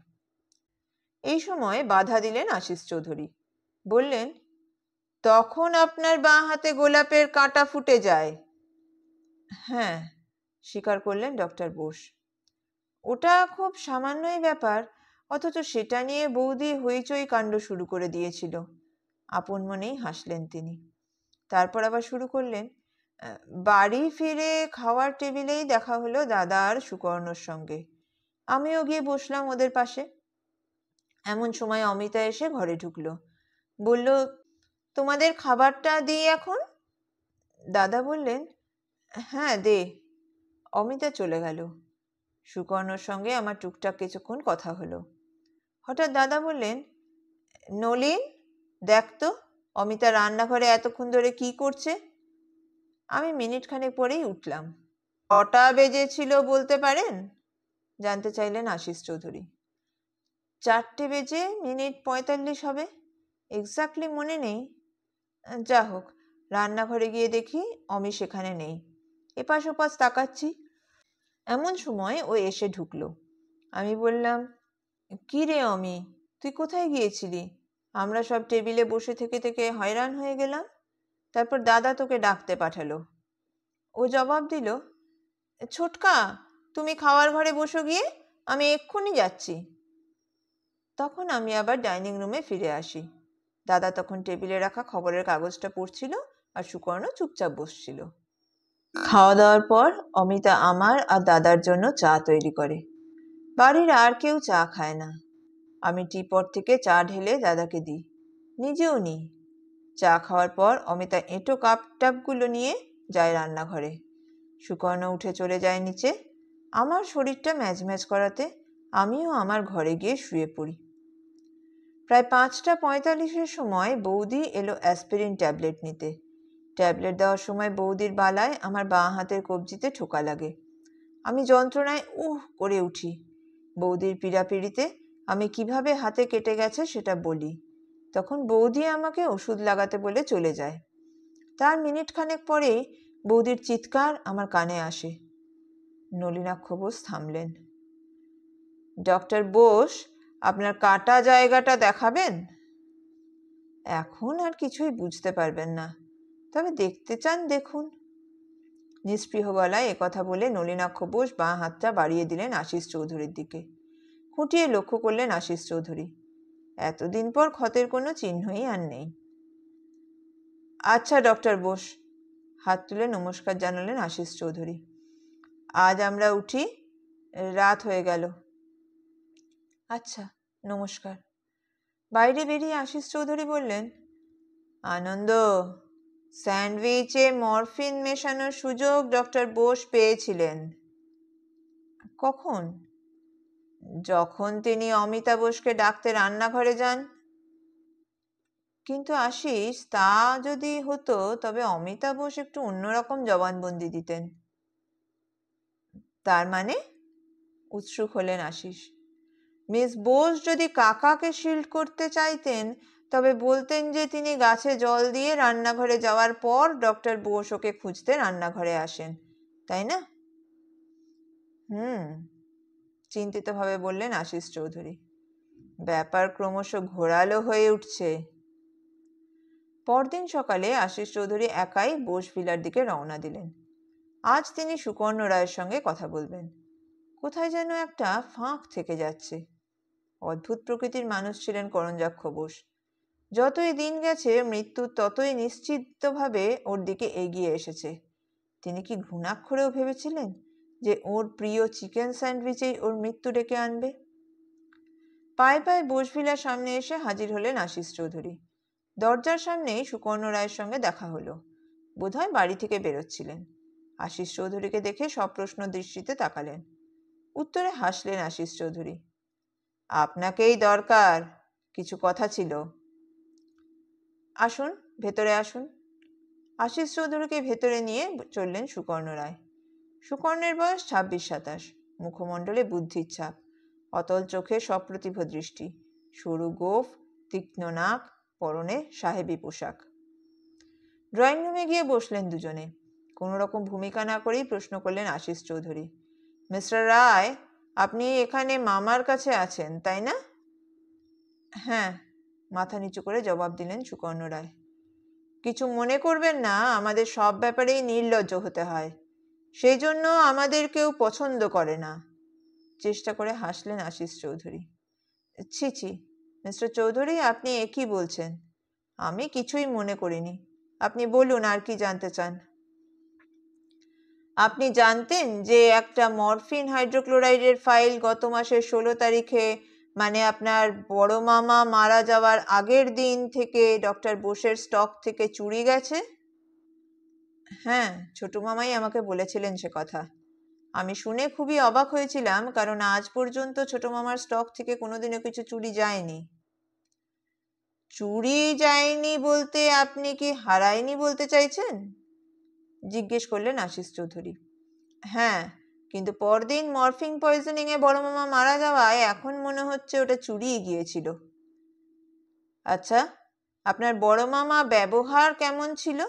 এই সময় বাধা দিলেন আশিস চৌধুরী। বললেন, তখন আপনার বাঁ হাতে গোলাপের কাঁটা ফুটে যায়? হ্যাঁ, স্বীকার করলেন ডক্টর বোস। ওটা খুব সামান্যই ব্যাপার, অথচ সেটা নিয়ে বৌদি হইচই কাণ্ড শুরু করে দিয়েছিল। আপন মনেই হাসলেন তিনি। তারপর আবার শুরু করলেন, বাড়ি ফিরে খাওয়ার টেবিলেই দেখা হলো দাদা আর সুকর্ণর সঙ্গে। আমিও গিয়ে বসলাম ওদের পাশে। এমন সময় অমিতা এসে ঘরে ঢুকলো। বলল, তোমাদের খাবারটা দিই এখন? দাদা বললেন, হ্যাঁ দে। অমিতা চলে গেল। সুকর্ণর সঙ্গে আমার টুকটাক কিছুক্ষণ কথা হলো। হঠাৎ দাদা বললেন, নলিন, দেখ তো অমিতা রান্নাঘরে এতক্ষণ ধরে কি করছে। আমি মিনিট খানেক পরেই উঠলাম। কটা বেজেছিল বলতে পারেন? জানতে চাইলেন আশিস চৌধুরী। 4:45 হবে। এক্স্যাক্টলি মনে নেই। যা হোক, রান্নাঘরে গিয়ে দেখি অমি সেখানে নেই। এপাশ ওপাশ তাকাচ্ছি, এমন সময় ও এসে ঢুকলো। আমি বললাম, কি রে অমি, তুই কোথায় গিয়েছিলি? আমরা সব টেবিলে বসে থেকে থেকে হয়রান হয়ে গেলাম, তারপর দাদা তোকে ডাকতে পাঠালো। ও জবাব দিল, ছোটকা, তুমি খাওয়ার ঘরে বসো গিয়ে, আমি এক্ষুনি যাচ্ছি। তখন আমি আবার ডাইনিং রুমে ফিরে আসি। দাদা তখন টেবিলে রাখা খবরের কাগজটা পড়ছিল আর সুকর্ণ চুপচাপ বসছিল। খাওয়া দাওয়ার পর অমিতা আমার আর দাদার জন্য চা তৈরি করে। বাড়ির আর কেউ চা খায় না। আমি টিপট থেকে চা ঢেলে দাদাকে দিই, নিজেও নিই। চা খাওয়ার পর অমিতা এঁটো কাপ টাপগুলো নিয়ে যায় রান্নাঘরে। সুকর্ণ উঠে চলে যায় নিচে। আমার শরীরটা ম্যাজম্যাজ করাতে আমিও আমার ঘরে গিয়ে শুয়ে পড়ি। প্রায় 5:45 সময় বৌদি এলো অ্যাসপিরিন ট্যাবলেট নিতে। ট্যাবলেট দেওয়ার সময় বৌদির বালায় আমার বাঁ হাতের কবজিতে ঠোকা লাগে। আমি যন্ত্রণায় উহ করে উঠি। বৌদির পীড়াপিড়িতে আমি কিভাবে হাতে কেটে গেছে সেটা বলি। তখন বৌদি আমাকে ওষুধ লাগাতে বলে চলে যায়। তার মিনিট খানেক পরেই বৌদির চিৎকার আমার কানে আসে। নলিনাক্ষ বোস থামলেন। ডক্টর বোস, আপনার কাটা জায়গাটা দেখাবেন? এখন আর কিছুই বুঝতে পারবেন না, তবে দেখতে চান দেখুন। নিস্পৃহ গলায় একথা বলে নলিনাক্ষ বোস বাঁ হাতটা বাড়িয়ে দিলেন আশিস চৌধুরীর দিকে। খুঁটিয়ে লক্ষ্য করলেন আশিস চৌধুরী। এতদিন পর ক্ষতের কোনো চিহ্নই আর নেই। আচ্ছা ডক্টর বোস, হাত তুলে নমস্কার জানালেন আশিস চৌধুরী। আজ আমরা উঠি, রাত হয়ে গেল। আচ্ছা, নমস্কার। বাইরে বেরিয়ে আশিস চৌধুরী বললেন, আনন্দ, স্যান্ডউইচে মরফিন মেশানোর সুযোগ ডক্টর বোস পেয়েছিলেন। কখন? যখন তিনি অমিতা বোসকে ডাকতে রান্নাঘরে যান। কিন্তু আশিস, তা যদি হতো তবে অমিতা বোস একটু অন্যরকম জবানবন্দি দিতেন। তার মানে? উৎসুক হলেন আশিস। মিস বোস যদি কাকাকে শিল্ড করতে চাইতেন তবে বলতেন যে তিনি গাছে জল দিয়ে রান্নাঘরে যাওয়ার পর ডক্টর বোস ওকে খুঁজতে রান্নাঘরে আসেন, তাই না? চিন্তিতভাবে বললেন আশিস চৌধুরী। ব্যাপার ক্রমশ ঘোরালো হয়ে উঠছে। পরদিন সকালে আশিস চৌধুরী একাই বোস ভিলার দিকে রওনা দিলেন। আজ তিনি সুকর্ণ রায়ের সঙ্গে কথা বলবেন। কোথায় যেন একটা ফাঁক থেকে যাচ্ছে। অদ্ভুত প্রকৃতির মানুষ ছিলেন করঞ্জাক্ষ বোস। যতই দিন গেছে মৃত্যু ততই নিশ্চিতভাবে ওর দিকে এগিয়ে এসেছে। তিনি কি ঘুণাক্ষরেও ভেবেছিলেন যে ওর প্রিয় চিকেন স্যান্ডউইচেই ওর মৃত্যু ডেকে আনবে? পায়ে পায়ে বোসভিলার সামনে এসে হাজির হলেন আশিস চৌধুরী। দরজার সামনেই সুকর্ণ রায়ের সঙ্গে দেখা হলো। বোধহয় বাড়ি থেকে বেরোচ্ছিলেন। আশিস চৌধুরীকে দেখে সপ্রশ্ন দৃষ্টিতে তাকালেন। উত্তরে হাসলেন আশিস চৌধুরী। আপনাকেই দরকার, কিছু কথা ছিল। আসুন, ভেতরে আসুন। আশিস চৌধুরীকে ভেতরে নিয়ে চললেন সুকর্ণ রায়। সুকর্ণের বয়স 26-27, মুখমণ্ডলে বুদ্ধির ছাপ, অতল চোখে সপ্রতিভ দৃষ্টি, সরু গোঁফ, তীক্ষ্ণ নাক, পরনে সাহেবি পোশাক। ড্রয়িং রুমে গিয়ে বসলেন দুজনে। কোনো রকম ভূমিকা না করেই প্রশ্ন করলেন আশিস চৌধুরী, মিস্টার রায়, আপনি এখানে মামার কাছে আছেন, তাই না? হ্যাঁ, মাথা নিচু করে জবাব দিলেন সুকর্ণ রায়। কিছু মনে করবেন না, আমাদের সব ব্যাপারেই নির্লজ্জ হতে হয়, সেই জন্য আমাদের কেউ পছন্দ করে না। চেষ্টা করে হাসলেন আশিস চৌধুরী। ছি ছি মিস্টার চৌধুরী, আপনি একই বলছেন। আমি কিছুই মনে করিনি। আপনি বলুন, আর কি জানতে চান? আপনি জানতেন যে একটা মরফিন হাইড্রোক্লোরাইডের ফাইল গত মাসের 16 তারিখে, মানে আপনার বড় মামা মারা যাওয়ার আগের দিন থেকে ডক্টর বোসের স্টক থেকে চুরি গেছে? হ্যাঁ, ছোট মামাই আমাকে বলেছিলেন সে কথা। আমি শুনে খুবই অবাক হয়েছিলাম, কারণ আজ পর্যন্ত ছোট মামার স্টক থেকে কোনোদিনও কিছু চুরি যায়নি। চুরি যায়নি বলতে আপনি কি হারায়নি বলতে চাইছেন? জিজ্ঞেস করলেন আশিস চৌধুরী। হ্যাঁ, কিন্তু পরদিন মরফিন পয়জনিং এ বড় মামা মারা যাওয়ায় এখন মনে হচ্ছে ওটা চুরিই গিয়েছিল। আচ্ছা, আপনার বড় মামা ব্যবহার কেমন ছিল?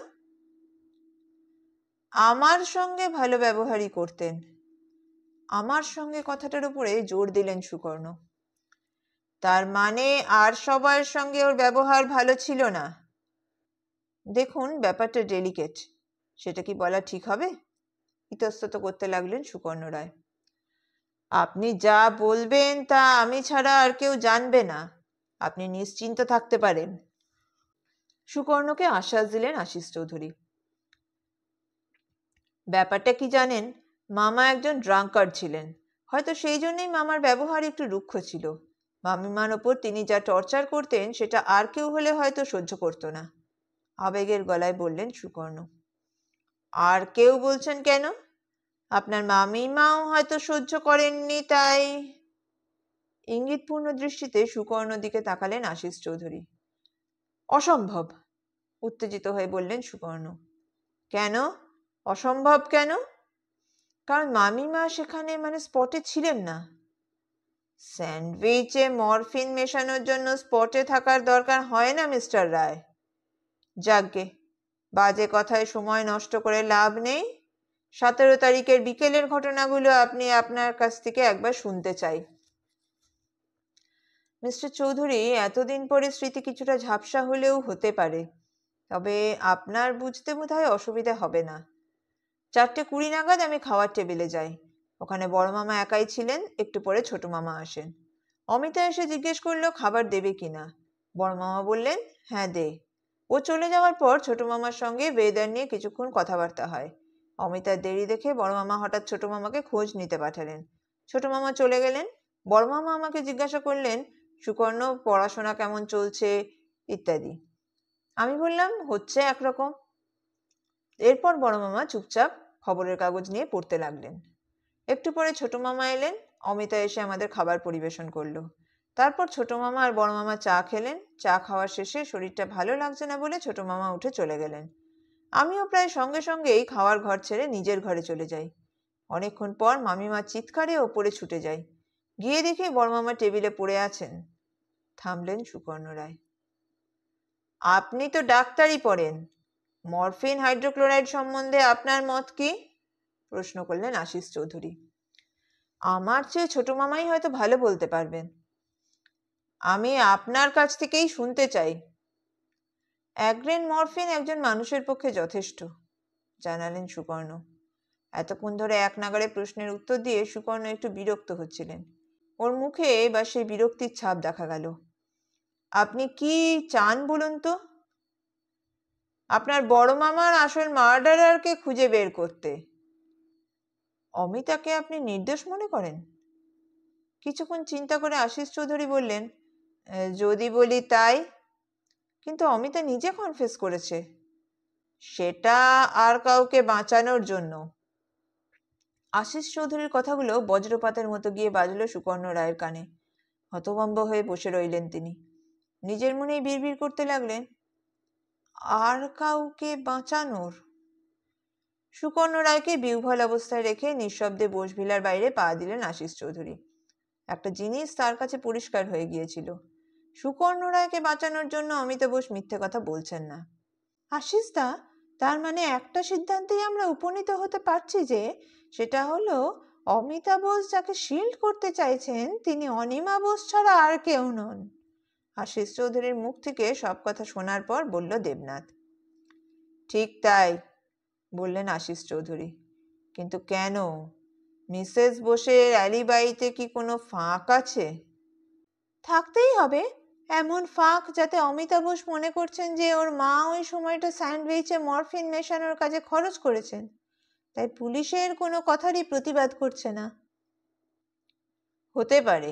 আমার সঙ্গে ভালো ব্যবহারই করতেন। আমার সঙ্গে কথাটার উপরে জোর দিলেন সুকর্ণ। তার মানে আর সবার সঙ্গে ওর ব্যবহার ভালো ছিল না? দেখুন, ব্যাপারটা ডেলিকেট, সেটা কি বলা ঠিক হবে? ইতস্তত করতে লাগলেন সুকর্ণ রায়। আপনি যা বলবেন তা আমি ছাড়া আর কেউ জানবে না, আপনি নিশ্চিন্ত থাকতে পারেন, সুকর্ণকে আশ্বাস দিলেন আশিস চৌধুরী। ব্যাপারটা কি জানেন, মামা একজন ড্রাঙ্কার্ড ছিলেন। হয়তো সেই জন্যই মামার ব্যবহার একটু রুক্ষ ছিল। মামিমার ওপর তিনি যা টর্চার করতেন সেটা আর কেউ হলে হয়তো সহ্য করতো না, আবেগের গলায় বললেন সুকর্ণ। আর কেউ বলছেন কেন? আপনার মামিমাও হয়তো সহ্য করেননি, তাই? ইঙ্গিতপূর্ণ দৃষ্টিতে সুকর্ণর দিকে তাকালেন আশিস চৌধুরী। অসম্ভব, উত্তেজিত হয়ে বললেন সুকর্ণ। কেন অসম্ভব কেন? কারণ মামিমা সেখানে স্পটে ছিলেন না। স্যান্ডউইচে মরফিন মেশানোর জন্য স্পটে থাকার দরকার হয় না মিস্টার রায়। যাকগে, বাজে কথায় সময় নষ্ট করে লাভ নেই। 17 তারিখের বিকেলের ঘটনাগুলো আপনি আপনার কাছ থেকে একবার শুনতে চাই। মিস্টার চৌধুরী, এতদিন পরে স্মৃতি কিছুটা ঝাপসা হলেও হতে পারে, তবে আপনার বুঝতে বোধহয় অসুবিধা হবে না। 4:20 নাগাদ আমি খাওয়ার টেবিলে যাই। ওখানে বড় মামা একাই ছিলেন, একটু পরে ছোট মামা আসেন। অমিতা এসে জিজ্ঞেস করলো খাবার দেবে কিনা। বড় মামা বললেন হ্যাঁ দে। ও চলে যাওয়ার পর ছোট মামার সঙ্গে ওয়েদার নিয়ে কিছুক্ষণ কথাবার্তা হয়। অমিতার দেরি দেখে বড় মামা হঠাৎ ছোট মামাকে খোঁজ নিতে পাঠালেন। ছোট মামা চলে গেলেন। বড় মামা আমাকে জিজ্ঞাসা করলেন সুকর্ণ পড়াশোনা কেমন চলছে ইত্যাদি। আমি বললাম হচ্ছে একরকম। এরপর বড় মামা চুপচাপ খবরের কাগজ নিয়ে পড়তে লাগলেন। একটু পরে ছোট মামা এলেন। অমিতা এসে আমাদের খাবার পরিবেশন করলো। তারপর ছোট মামা আর বড় মামা চা খেলেন। চা খাওয়ার শেষে শরীরটা ভালো লাগছে না বলে ছোট মামা উঠে চলে গেলেন। আমিও প্রায় সঙ্গে সঙ্গেই খাওয়ার ঘর ছেড়ে নিজের ঘরে চলে যাই। অনেকক্ষণ পর মামিমা চিৎকারে ওপরে ছুটে যাই। গিয়ে দেখি বড় মামা টেবিলে পড়ে আছেন। থামলেন সুকর্ণ রায়। আপনি তো ডাক্তারি পড়েন, মরফিন হাইড্রোক্লোরাইড সম্বন্ধে আপনার মত কি? প্রশ্ন করলেন আশিস চৌধুরী। আমার চেয়ে ছোট মামাই হয়তো ভালো বলতে পারবেন। আমি আপনার কাছ থেকেই শুনতে চাই। 1 গ্রেন মরফিন একজন মানুষের পক্ষে যথেষ্ট, জানালেন সুকর্ণ। এতক্ষণ ধরে এক নাগাড়ে প্রশ্নের উত্তর দিয়ে সুকর্ণ একটু বিরক্ত হচ্ছিলেন। ওর মুখে এবার সেই বিরক্তির ছাপ দেখা গেল। আপনি কি চান বলুন তো? আপনার বড় মামার আসল মার্ডারারকে খুঁজে বের করতে। অমিতাকে আপনি নির্দোষ মনে করেন? কিছুক্ষণ চিন্তা করে আশিস চৌধুরী বললেন, যদি বলি তাই। কিন্তু অমিতা নিজে কনফেস করেছে। সেটা আর কাউকে বাঁচানোর জন্য। আশিস চৌধুরীর কথাগুলো বজ্রপাতের মতো গিয়ে বাজল সুকর্ণ রায়ের কানে। হতভম্ব হয়ে বসে রইলেন তিনি। নিজের মনেই বিড়বিড় করতে লাগলেন, আর কাউকে বাঁচানোর? সুকর্ণ রায়কে বিহ্বল অবস্থায় রেখে নিঃশব্দে বোসভিলার বাইরে পা দিলেন আশিস চৌধুরী। একটা জিনিস তার কাছে পরিষ্কার হয়ে গিয়েছিল, সুকর্ণ রায়কে বাঁচানোর জন্য অমিতা বোস মিথ্যে কথা বলছেন না। আশিস দা, তার মানে একটা সিদ্ধান্তেই আমরা উপনীত হতে পারছি যে, সেটা হলো অমিতা বোস যাকে শিল্ড করতে চাইছেন তিনি অনিমা বোস ছাড়া আর কেউ নন। আশিস চৌধুরীর মুখ থেকে সব কথা শোনার পর বলল দেবনাথ। ঠিক তাই, বললেন আশিস চৌধুরী। কিন্তু কেন? মিসেস বোসের অ্যালিবাইতে কি কোনো ফাঁক আছে? থাকতেই হবে এমন ফাঁক, যাতে অমিতা বোস মনে করছেন যে ওর মা ওই সময়টা স্যান্ডউইচে মরফিন মেশানোর কাজে খরচ করেছেন, তাই পুলিশের কোনো কথারই প্রতিবাদ করছে না। হতে পারে,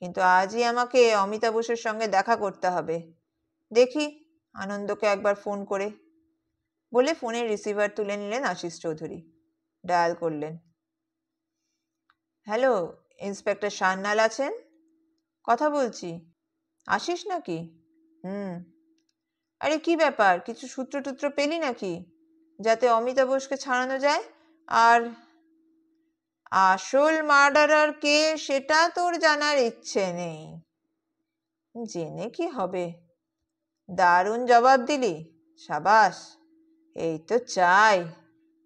কিন্তু আজই আমাকে অমিতা বোসের সঙ্গে দেখা করতে হবে। দেখি আনন্দকে একবার ফোন করে। বলে ফোনের রিসিভার তুলে নিলেন আশিস চৌধুরী। ডায়াল করলেন। হ্যালো, ইন্সপেক্টর সান্যাল আছেন? কথা বলছি। আশিস নাকি? আরে কি ব্যাপার, কিছু সূত্র পেলি নাকি, যাতে অমিতা বোসকে ছাড়ানো যায়? আর আসল মার্ডারার কে সেটা তোর জানার ইচ্ছে নেই? জেনে কি হবে? দারুণ জবাব দিলি, সাবাস। এই তো চাই।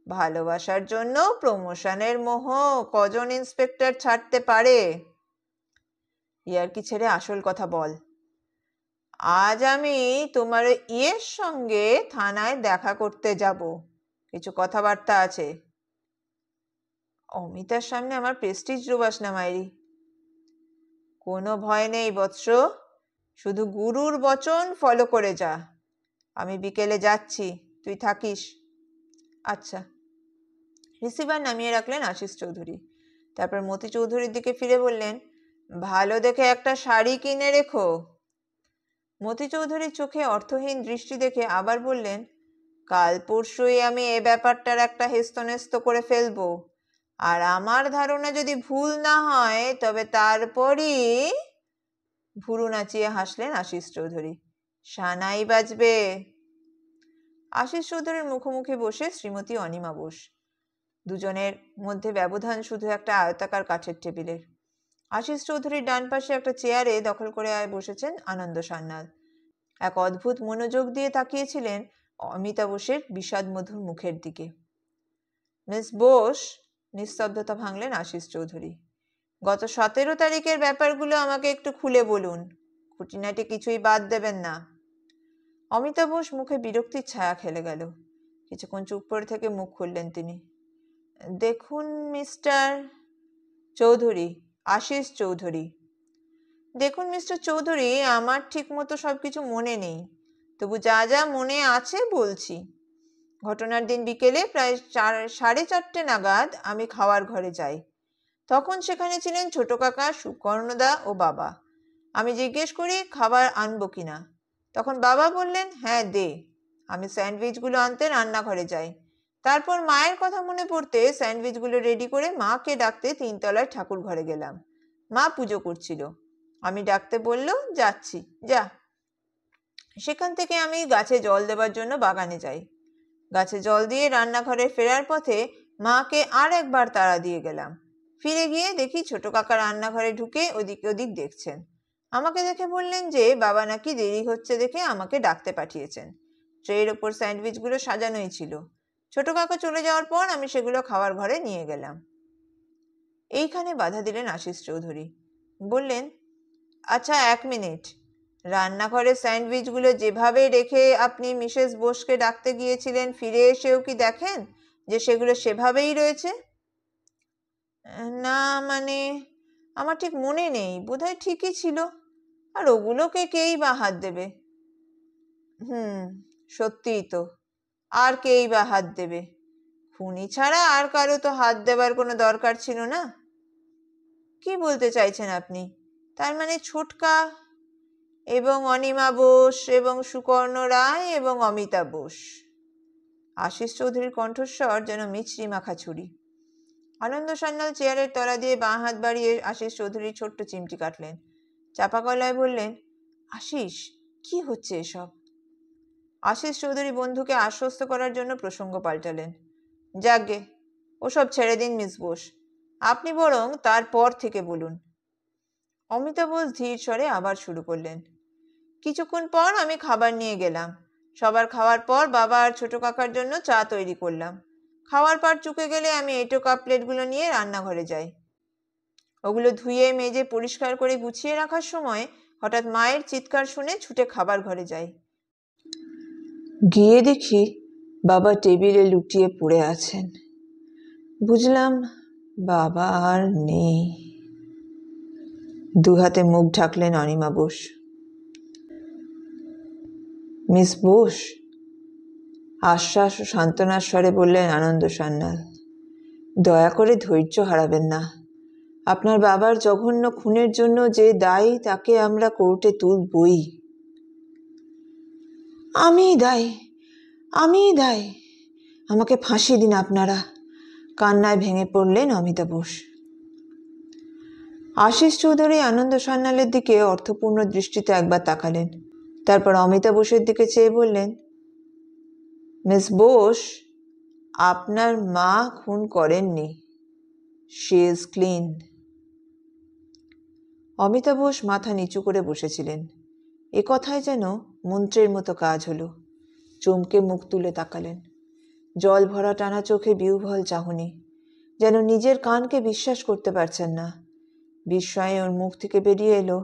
ভালোবাসার জন্য প্রমোশনের মোহ কজন ইন্সপেক্টর ছাড়তে পারে? ইয়ার্কি ছেড়ে আসল কথা বল। আজ আমি তোমার ইয়ের সঙ্গে থানায় দেখা করতে যাব, কিছু কথাবার্তা আছে। অমিতার সামনে আমার প্রেস্টিজ ডোবাস না মাইরি। কোনো ভয় নেই বৎস, শুধু গুরুর বচন ফলো করে যা। আমি বিকেলে যাচ্ছি, তুই থাকিস। আচ্ছা। রিসিভার নামিয়ে রাখলেন আশিস চৌধুরী। তারপর মতি চৌধুরীর দিকে ফিরে বললেন, ভালো দেখে একটা শাড়ি কিনে রেখো। মতি চৌধুরীর চোখে অর্থহীন দৃষ্টি দেখে আবার বললেন, কাল পরশুই আমি এ ব্যাপারটার একটা হেস্তনেস্ত করে ফেলবো, আর আমার ধারণা যদি ভুল না হয় তবে তারপরই। ভুরু নাচিয়ে হাসলেন আশিস চৌধুরী। সানাই বাজবে। আশিস চৌধুরীর মুখোমুখি বসে শ্রীমতী অনিমা বোস। দুজনের মধ্যে ব্যবধান শুধু একটা আয়তাকার কাঠের টেবিলের। আশিস চৌধুরীর ডান পাশে একটা চেয়ারে দখল করে বসেছেন আনন্দ সান্যাল। এক অদ্ভুত মনোযোগ দিয়ে তাকিয়েছিলেন অমিতা বোসের বিষাদমধুর মুখের দিকে। মিস বোস, নিস্তব্ধতা ভাঙলেন আশিস চৌধুরী। গত 17 তারিখের ব্যাপারগুলো আমাকে একটু খুলে বলুন, খুঁটিনাটি কিছুই বাদ দেবেন না। অমিতা বোস মুখে বিরক্তির ছায়া খেলে গেল। কিছুক্ষণ চুপ করে থেকে মুখ খুললেন তিনি। দেখুন মিস্টার চৌধুরী, আশিস চৌধুরী। দেখুন মিস্টার চৌধুরী, আমার ঠিক মতো সবকিছু মনে নেই, তবু যা যা মনে আছে বলছি। ঘটনার দিন বিকেলে প্রায় 4:30 নাগাদ আমি খাওয়ার ঘরে যাই। তখন সেখানে ছিলেন ছোট কাকা, সুকর্ণদা ও বাবা। আমি জিজ্ঞেস করি খাবার আনবো কিনা। তখন বাবা বললেন, হ্যাঁ দে। আমি স্যান্ডউইচগুলো আনতে রান্নাঘরে যাই। তারপর মায়ের কথা মনে পড়তে স্যান্ডউইচগুলো রেডি করে মাকে ডাকতে 3তলায় ঠাকুর ঘরে গেলাম। মা পুজো করছিল। আমি ডাকতে বলল, যাচ্ছি, যা। সেখান থেকে আমি গাছে জল দেবার জন্য বাগানে যাই। গাছে জল দিয়ে রান্নাঘরে ফেরার পথে মাকে আর একবার তাড়া দিয়ে গেলাম। ফিরে গিয়ে দেখি ছোট কাকা রান্নাঘরে ঢুকে ওদিক ওদিক দেখছেন। আমাকে দেখে বললেন যে বাবা নাকি দেরি হচ্ছে দেখে আমাকে ডাকতে পাঠিয়েছেন। ট্রের ওপর স্যান্ডউইচগুলো সাজানোই ছিল। ছোট কাকা চলে যাওয়ার পর আমি সেগুলো খাওয়ার ঘরে নিয়ে গেলাম। এইখানে বাধা দিলেন আশিস চৌধুরী। বললেন, আচ্ছা 1 মিনিট, রান্নাঘরে স্যান্ডউইচগুলো যেভাবে রেখে আপনি মিসেস বোসকে ডাকতে গিয়েছিলেন, ফিরে এসেও কি দেখেন যে সেগুলো সেভাবেই রয়েছে? না মানে, আমার ঠিক মনে নেই, বোধহয় ঠিকই ছিল। আর ওগুলোকে কেই বা হাত দেবে? সত্যিই তো, আর কেই বা হাত দেবে? খুনি ছাড়া আর কারো তো হাত দেবার কোনো দরকার ছিল না। কি বলতে চাইছেন আপনি? তার মানে ছোটকা এবং অনিমা বোস এবং সুকর্ণ রায় এবং অমিতা বোস। আশিস চৌধুরীর কণ্ঠস্বর যেন মিছরি মাখা ছুরি। আনন্দ সান্যাল চেয়ারের তলা দিয়ে বাঁ হাত বাড়িয়ে আশিস চৌধুরীর ছোট্ট চিমটি কাটলেন। চাপা গলায় বললেন, আশিস, কি হচ্ছে এসব? আশিস চৌধুরী বন্ধুকে আশ্বস্ত করার জন্য প্রসঙ্গ পাল্টালেন। যাকগে, ওসব ছেড়ে দিন মিস বোস, আপনি বরং তারপর থেকে বলুন। অমিতা বোস ধীর স্বরে আবার শুরু করলেন। কিছুক্ষণ পর আমি খাবার নিয়ে গেলাম। সবার খাওয়ার পর বাবা আর ছোট কাকার জন্য চা তৈরি করলাম। খাওয়ার পর চুকে গেলে আমি এঁটো কাপ প্লেটগুলো নিয়ে রান্নাঘরে যাই। ওগুলো ধুয়ে মেজে পরিষ্কার করে গুছিয়ে রাখার সময় হঠাৎ মায়ের চিৎকার শুনে ছুটে খাবার ঘরে যাই। গিয়ে দেখি বাবা টেবিলে লুটিয়ে পড়ে আছেন। বুঝলাম বাবা আর নেই। দুহাতে মুখ ঢাকলেন অনিমা বোস। মিস বোস, আশ্বাস ও সান্ত্বনার স্বরে বললেন আনন্দ সান্যাল, দয়া করে ধৈর্য হারাবেন না। আপনার বাবার জঘন্য খুনের জন্য যে দায়ী তাকে আমরা কোর্টে তুলবই। আমি দায়ী? আমিই দায়ী, আমাকে ফাঁসি দিন আপনারা, কান্নায় ভেঙে পড়লেন অমিতা বোস। আশিস চৌধুরী আনন্দ সান্যালের দিকে অর্থপূর্ণ দৃষ্টিতে একবার তাকালেন, তারপর অমিতা বোসের দিকে চেয়ে বললেন, মিস বোস, আপনার মা খুন করেননি, she is clean. Amita Bose মাথা নিচু করে বসেছিলেন। এ কথায় যেন মন্ত্রের মতো কাজ হলো। চমকে মুখ তুলে তাকালেন। জল ভরা টানা চোখে বিহ্বল চাহনি, যেন নিজের কানকে বিশ্বাস করতে পারছেন না। বিস্ময়ে ওর মুখ থেকে বেরিয়ে এলো,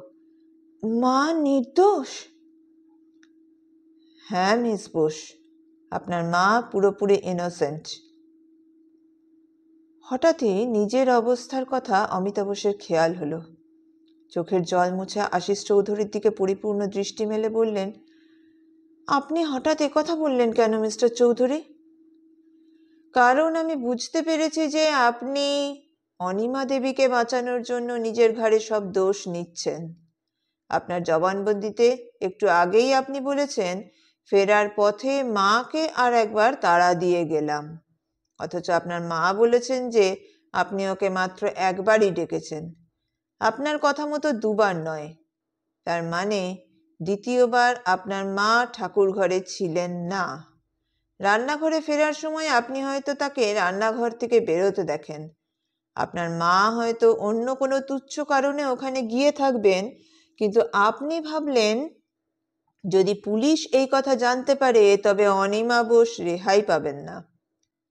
মা নির্দোষ? হ্যাঁ মিস বোস, আপনার মা পুরোপুরি ইনোসেন্ট। হঠাৎই নিজের অবস্থার কথা অমিতা বোসের খেয়াল হলো। চোখের জল মুছে আশিস চৌধুরীর দিকে পরিপূর্ণ দৃষ্টি মেলে বললেন, আপনি হঠাৎ একথা বললেন কেন মিস্টার চৌধুরী? কারণ আমি বুঝতে পেরেছি যে আপনি অনিমা দেবীকে বাঁচানোর জন্য নিজের ঘাড়ে সব দোষ নিচ্ছেন। আপনার জবানবন্দিতে একটু আগেই আপনি বলেছেন, ফেরার পথে মাকে আর একবার তাড়া দিয়ে গেলাম। অথচ আপনার মা বলেছেন যে আপনি ওকে মাত্র একবারই ডেকেছেন। আপনার কথা মতো দুবার নয়। তার মানে দ্বিতীয়বার আপনার মা ঠাকুর ঘরে ছিলেন না। রান্নাঘরে ফেরার সময় আপনি হয়তো তাকে রান্নাঘর থেকে বেরোতে দেখেন। আপনার মা হয়তো অন্য কোনো তুচ্ছ কারণে ওখানে গিয়ে থাকবেন, কিন্তু আপনি ভাবলেন যদি পুলিশ এই কথা জানতে পারে তবে অনিমা বোস রেহাই পাবেন না।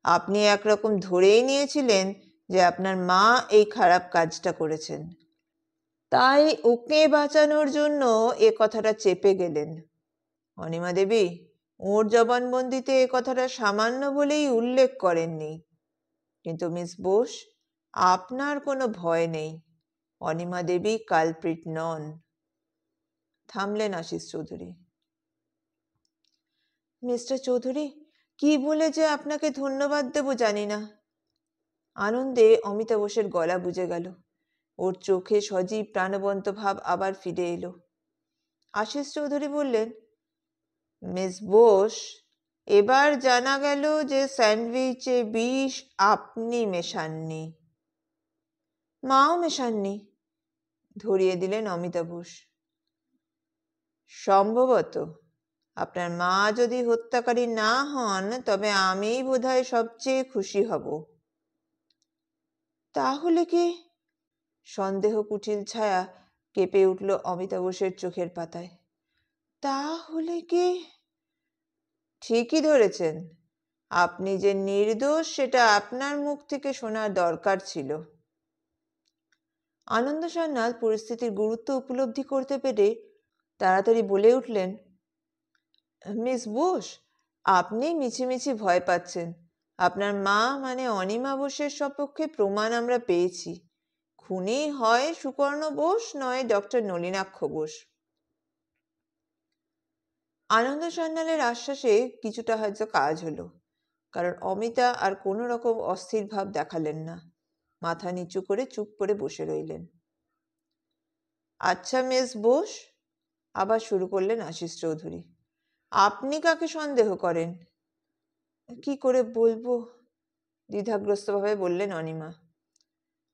আপনি একরকম ধরেই নিয়েছিলেন যে আপনার মা এই খারাপ কাজটা করেছেন, তাই ওকে বাঁচানোর জন্য এ কথাটা চেপে গেলেন। অনিমা দেবী ওর জবানবন্দিতে এ কথাটা সামান্য বলেই উল্লেখ করেননি। কিন্তু মিস বোস, আপনার কোনো ভয় নেই, অনিমা দেবী কালপ্রিট নন। থামলেন আশিস চৌধুরী। মিস্টার চৌধুরী, কি বলে যে আপনাকে ধন্যবাদ দেব জানি না। আনন্দে অমিতা বোসের গলা বুঝে গেল। ওর চোখে সজীব প্রাণবন্ত ভাব আবার ফিরে এলো। আশিস চৌধুরী বললেন, মিস বোস, এবার জানা গেল যে স্যান্ডউইচে বিষ আপনি মেশাননি, মাও মেশাননি, ধরিয়ে দিলেন অমিতা বোস। সম্ভবত আপনার মা যদি হত্যাকারী না হন তবে আমিই বোধহয় সবচেয়ে খুশি হব। তাহলে কি? সন্দেহ কুটিল ছায়া কেঁপে উঠল অমিতা বোসের চোখের পাতায়। তাহলে কি? ঠিকই ধরেছেন। আপনি যে নির্দোষ সেটা আপনার মুখ থেকে শোনার দরকার ছিল। আনন্দ সান্যাল পরিস্থিতির গুরুত্ব উপলব্ধি করতে পেরে তাড়াতাড়ি বলে উঠলেন, মিস বোস, আপনি মিছিমিছি ভয় পাচ্ছেন। আপনার মা মানে অনিমা বোসের সপক্ষে প্রমাণ আমরা পেয়েছি। খুনি হয় সুকর্ণ বোস, নয় ডক্টর নলিনাক্ষ বোস। আনন্দ সান্যালের আশ্বাসে কিছুটা হয়তো কাজ হলো, কারণ অমিতা আর কোনো রকম অস্থির ভাব দেখালেন না। মাথা নিচু করে চুপ করে বসে রইলেন। আচ্ছা মিস বোস, আবার শুরু করলেন আশিস চৌধুরী, আপনি কাকে সন্দেহ করেন? কি করে বলবো, দ্বিধাগ্রস্তভাবে বললেন অনিমা।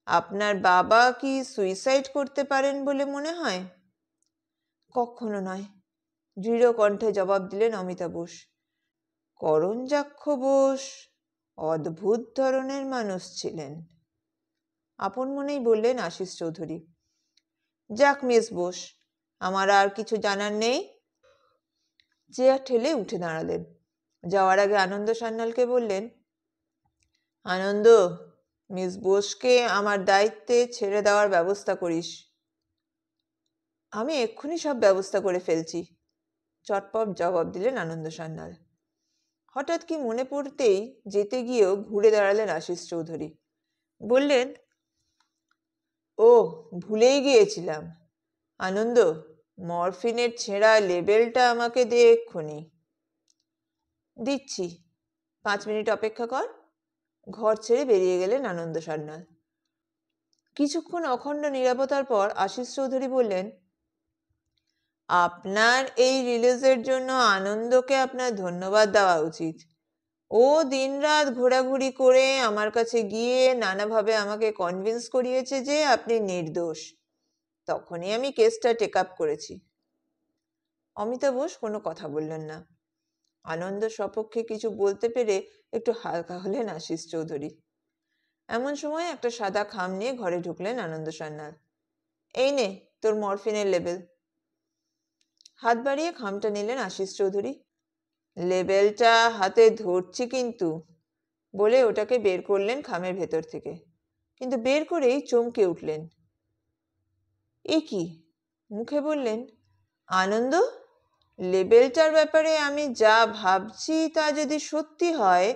আপনার বাবা কি সুইসাইড করতে পারেন বলে মনে হয়? কখনো নয়, দৃঢ় কণ্ঠে জবাব দিলেন অমিতা বোস। করঞ্জাক্ষ বোস অদ্ভুত ধরনের মানুষ ছিলেন, আপন মনেই বললেন আশিস চৌধুরী। যাক মিস বোস, আমার আর কিছু জানার নেই। চেয়ার ঠেলে উঠে দাঁড়ালেন। যাওয়ার আগে আনন্দ সান্যালকে বললেন, আনন্দ, মিস বোসকে আমার দায়িত্বে ছেড়ে দেওয়ার ব্যবস্থা করিস। আমি এক্ষুনি সব ব্যবস্থা করে ফেলছি, চটপট জবাব দিলেন আনন্দ সান্যাল। হঠাৎ কি মনে পড়তেই যেতে গিয়েও ঘুরে দাঁড়ালেন আশিস চৌধুরী। বললেন, ও ভুলেই গিয়েছিলাম, আনন্দ, মরফিনের ছেঁড়া লেবেলটা আমাকে দে এক্ষুনি। দিচ্ছি, 5 মিনিট অপেক্ষা কর। ঘর ছেড়ে বেরিয়ে গেলেন আনন্দ সান্যাল। কিছুক্ষণ অখণ্ড নীরবতার পর আশিস চৌধুরী বললেন, আপনার এই রিলিজের জন্য আনন্দকে আপনার ধন্যবাদ দেওয়া উচিত। ও দিনরাত ঘোরাঘুরি করে আমার কাছে গিয়ে নানাভাবে আমাকে কনভিন্স করিয়েছে যে আপনি নির্দোষ। তখনই আমি কেসটা টেক আপ করেছি। অমিতা বোস কোনো কথা বললেন না। আনন্দ সপক্ষে কিছু বলতে পেরে একটু হালকা হলেন আশিস চৌধুরী। এমন সময় একটা সাদা খাম নিয়ে ঘরে ঢুকলেন আনন্দ সান্যাল। এই নে তোর মরফিনের লেবেল। হাত বাড়িয়ে খামটা নিলেন আশিস চৌধুরী। লেবেলটা হাতে ধরছি কিন্তু, বলে ওটাকে বের করলেন খামের ভেতর থেকে। কিন্তু বের করেই চমকে উঠলেন। এ কি? মুখে বললেন, আনন্দ, লেবেলটার ব্যাপারে আমি যা ভাবছি তা যদি সত্যি হয়,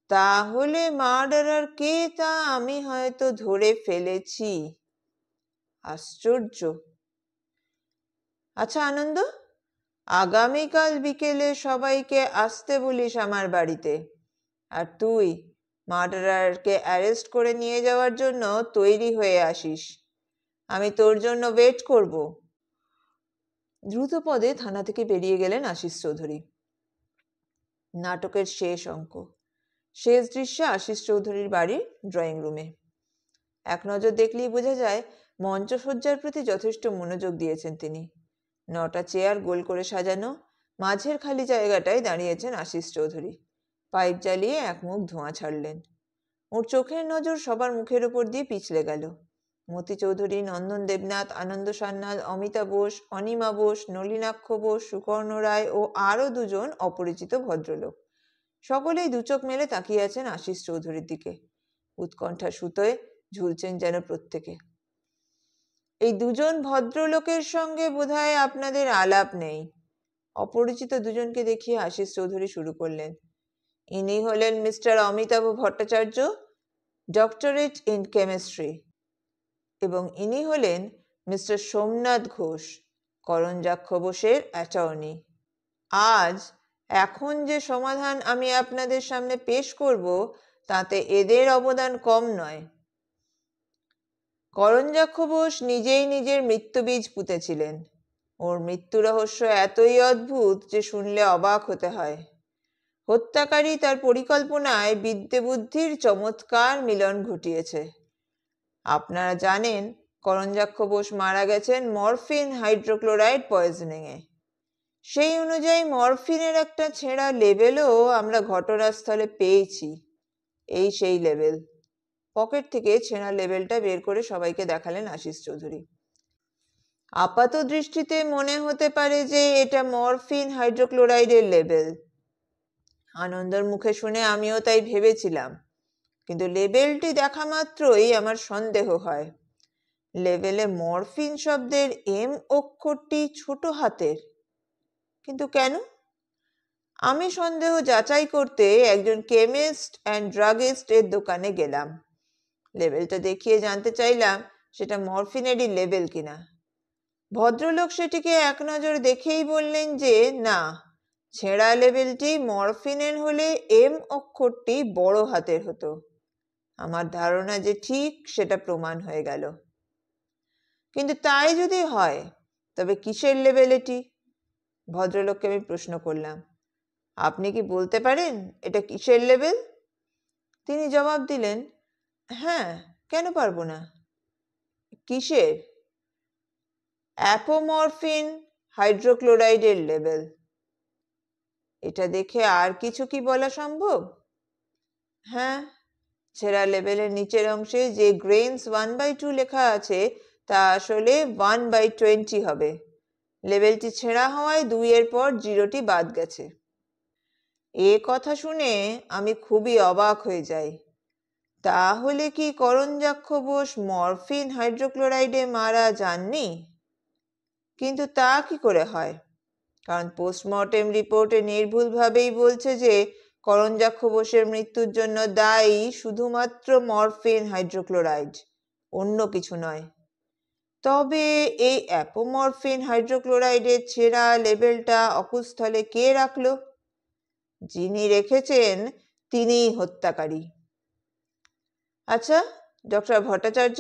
তাহলে মার্ডারার কে তা আমি হয়তো ধরে ফেলেছি। আশ্চর্য। আচ্ছা আনন্দ, আগামীকাল বিকেলে সবাইকে আসতে বলিস আমার বাড়িতে। আর তুই মার্ডারারকে অ্যারেস্ট করে নিয়ে যাওয়ার জন্য তৈরি হয়ে আসিস। আমি তোর জন্য ওয়েট করব। দ্রুত পদে থানা থেকে বেরিয়ে গেলেন আশিস চৌধুরী। নাটকের শেষ অঙ্ক। শেষ দৃশ্যে আশিস চৌধুরীর বাড়ির ড্রয়িং রুমে। এক নজর দেখলেই বোঝা যায় মঞ্চসজ্জার প্রতি যথেষ্ট মনোযোগ দিয়েছেন তিনি। 9টা চেয়ার গোল করে সাজানো, মাঝের খালি জায়গাটায় দাঁড়িয়েছেন আশিস চৌধুরী। পাইপ জ্বালিয়ে এক মুখ ধোঁয়া ছাড়লেন। ওর চোখের নজর সবার মুখের ওপর দিয়ে পিছলে গেল। মতি চৌধুরী, নন্দন দেবনাথ, আনন্দ সান্যাল, অমিতা বোস, অনিমা বোস, নলিনাক্ষ বোস, সুকর্ণ রায় ও আরও দুজন অপরিচিত ভদ্রলোক। সকলেই দুচোখ মেলে তাকিয়ে আছেন আশিস চৌধুরীর দিকে। উৎকণ্ঠা সুতোয় ঝুলছেন যেন প্রত্যেকে। এই দুজন ভদ্রলোকের সঙ্গে বোধহয় আপনাদের আলাপ নেই। অপরিচিত দুজনকে দেখিয়ে আশিস চৌধুরী শুরু করলেন। ইনি হলেন mister Amitabh Bhattacharya, doctorate in chemistry, এবং ইনি হলেন মিস্টার সোমনাথ ঘোষ, করঞ্জাক্ষ বোসের অ্যাটর্নি। আজ এখন যে সমাধান আমি আপনাদের সামনে পেশ করব, তাতে এদের অবদান কম নয়। করঞ্জাক্ষ বোস নিজেই নিজের মৃত্যুবীজ পুঁতেছিলেন। ওর মৃত্যু রহস্য এতই অদ্ভুত যে শুনলে অবাক হতে হয়। হত্যাকারী তার পরিকল্পনায় বিদ্যে বুদ্ধির চমৎকার মিলন ঘটিয়েছে। আপনারা জানেন করঞ্জাক্ষ বোস মারা গেছেন মরফিন হাইড্রোক্লোরাইড পয়জনিংয়ে। সেই অনুযায়ী মরফিনের একটা ছেঁড়া লেবেলও আমরা ঘটনাস্থলে পেয়েছি। এই সেই লেবেল। পকেট থেকে ছেঁড়া লেবেলটা বের করে সবাইকে দেখালেন আশিস চৌধুরী। আপাত দৃষ্টিতে মনে হতে পারে যে এটা মরফিন হাইড্রোক্লোরাইডের লেবেল। আনন্দর মুখে শুনে আমিও তাই ভেবেছিলাম, কিন্তু লেবেলটি দেখা মাত্রই আমার সন্দেহ হয়। লেবেলে মরফিন শব্দের এম অক্ষরটি ছোট হাতের। কিন্তু কেন? আমি সন্দেহ যাচাই করতে একজন কেমিস্ট অ্যান্ড ড্রাগিস্ট এর দোকানে গেলাম। লেবেলটা দেখিয়ে জানতে চাইলাম সেটা মরফিনেরই লেবেল কিনা। ভদ্রলোক সেটিকে এক নজর দেখেই বললেন যে না, ছেঁড়া লেবেলটি মরফিনের হলে এম অক্ষরটি বড় হাতের হতো। আমার ধারণা যে ঠিক সেটা প্রমাণ হয়ে গেল। কিন্তু তাই যদি হয়, তবে কিসের লেবেল এটি? ভদ্রলোককে আমি প্রশ্ন করলাম, আপনি কি বলতে পারেন এটা কিসের লেবেল? তিনি জবাব দিলেন, হ্যাঁ, কেন পারবো না। কিসের? অ্যাপোমরফিন হাইড্রোক্লোরাইডের লেবেল। এটা দেখে আর কিছু কি বলা সম্ভব? হ্যাঁ, ছেঁড়া লেবেলের নিচের অংশে যে গ্রেনস 1/2 লেখা আছে তা আসলে 1/20 হবে। লেবেলটি ছেঁড়া হওয়ায় 2 এর পর 0টি বাদ গেছে। এ কথা শুনে আমি খুবই অবাক হয়ে যাই। তাহলে কি করঞ্জাক্ষ বোস মরফিন হাইড্রোক্লোরাইডে মারা যাননি? কিন্তু তা কি করে হয়? কারণ পোস্টমর্টেম রিপোর্টে নির্ভুলভাবেই বলছে যে করঞ্জাক্ষ বোসের মৃত্যুর জন্য দায়ী শুধুমাত্র মরফিন হাইড্রোক্লোরাইড, অন্য কিছু নয়। তবে এই অ্যাপোমরফিন হাইড্রোক্লোরাইডের ছেঁড়া লেবেলটা অকুস্থলে কে রাখলো? যিনি রেখেছেন তিনিই হত্যাকারী। আচ্ছা ডক্টর ভট্টাচার্য,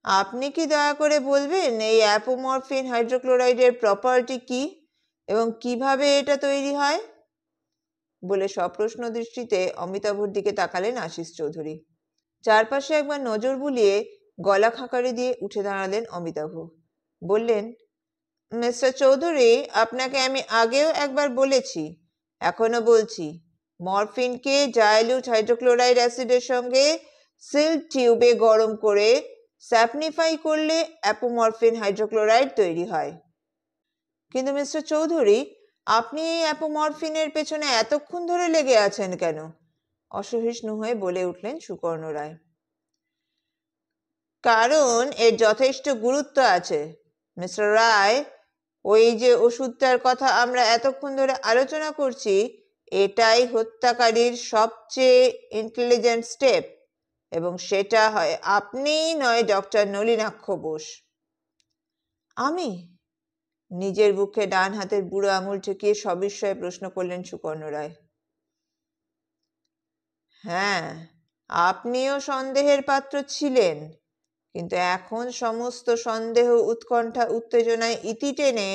আপনি কি দয়া করে বলবেন এই অ্যাপোমরফিন হাইড্রোক্লোরাইডের প্রপার্টি কি এবং কিভাবে এটা তৈরি হয়? বলে সপ্রশ্ন দৃষ্টিতে অমিতাভর দিকে তাকালেন আশিস চৌধুরী। চারপাশে একবার নজর বুলিয়ে গলা খাকারি দিয়ে উঠে দাঁড়ালেন অমিতাভ। বললেন, মিস্টার চৌধুরী, আপনাকে আমি আগেও একবার বলেছি, এখনো বলছি, মরফিনকে ডাইলিউট হাইড্রোক্লোরাইড অ্যাসিডের সঙ্গে সিল্ড টিউবে গরম করে স্যাপনিফাই করলে অ্যাপোমরফিন হাইড্রোক্লোরাইড তৈরি হয়। কিন্তু মিস্টার চৌধুরী, আপনি এই অ্যাপোমরফিনের পেছনে এতক্ষণ ধরে লেগে আছেন কেন? অসহিষ্ণু হয়ে বলে উঠলেন সুকর্ণ রায়। কারণ এর যথেষ্ট গুরুত্ব আছে মিস্টার রায়। ওই যে ওষুধটার কথা আমরা এতক্ষণ ধরে আলোচনা করছি, এটাই হত্যাকারীর সবচেয়ে ইন্টেলিজেন্ট স্টেপ, এবং সেটা হয় আপনি নয় ডক্টর নলিনাক্ষ বোস। আমি? নিজের বুকে ডান হাতের বুড়ো আঙুল ঠেকিয়ে সবিস্ময়ে প্রশ্ন করলেন সুকর্ণ রায়। হ্যাঁ, আপনিও সন্দেহের পাত্র ছিলেন, কিন্তু এখন সমস্ত সন্দেহ, উৎকণ্ঠা, উত্তেজনায় ইতি টেনে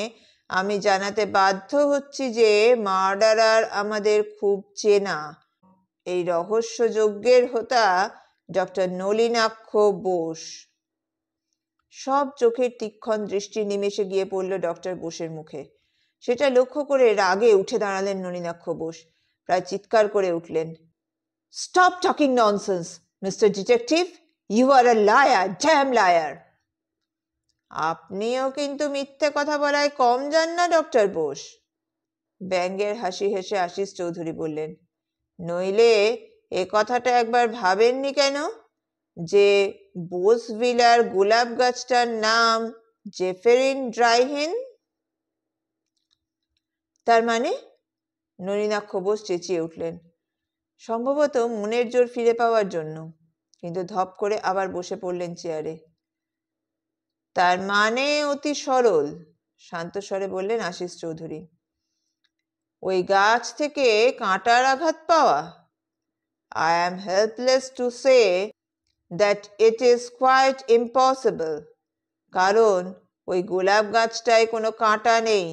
আমি জানাতে বাধ্য হচ্ছি যে মার্ডারার আমাদের খুব চেনা, এই রহস্যযজ্ঞের হোতা ডক্টর নলিনাক্ষ বোস। সব চোখের তীক্ষ্ণ দৃষ্টি নিমেষে গিয়ে পড়ল ডক্টর বোসের মুখে। সেটা লক্ষ্য করে রাগে উঠে দাঁড়ালেন নলিনাক্ষ বোস। প্রায় চিৎকার করে উঠলেন, stop talking nonsense, mister detective. You are a liar, damn liar. আপনিও কিন্তু মিথ্যে কথা বলায় কম যান না ডক্টর বোস। ব্যঙ্গের হাসি হেসে আশিস চৌধুরী বললেন, নইলে এ কথাটা একবার ভাবেননি কেন যে বোসভিলার গোলাপ গাছটার নাম জেফেরিন ড্রাইহেন? তার মানে? নলিনাক্ষ বোস চেঁচিয়ে উঠলেন, সম্ভবত মনের জোর ফিরে পাওয়ার জন্য, কিন্তু ধপ করে আবার বসে পড়লেন চেয়ারে। তার মানে অতি সরল, শান্ত স্বরে বললেন আশিস চৌধুরী। ওই গাছ থেকে কাঁটার আঘাত পাওয়া? I am helpless to say that it is quite impossible, কারণ ওই গোলাপ গাছটায় কোনো কাঁটা নেই।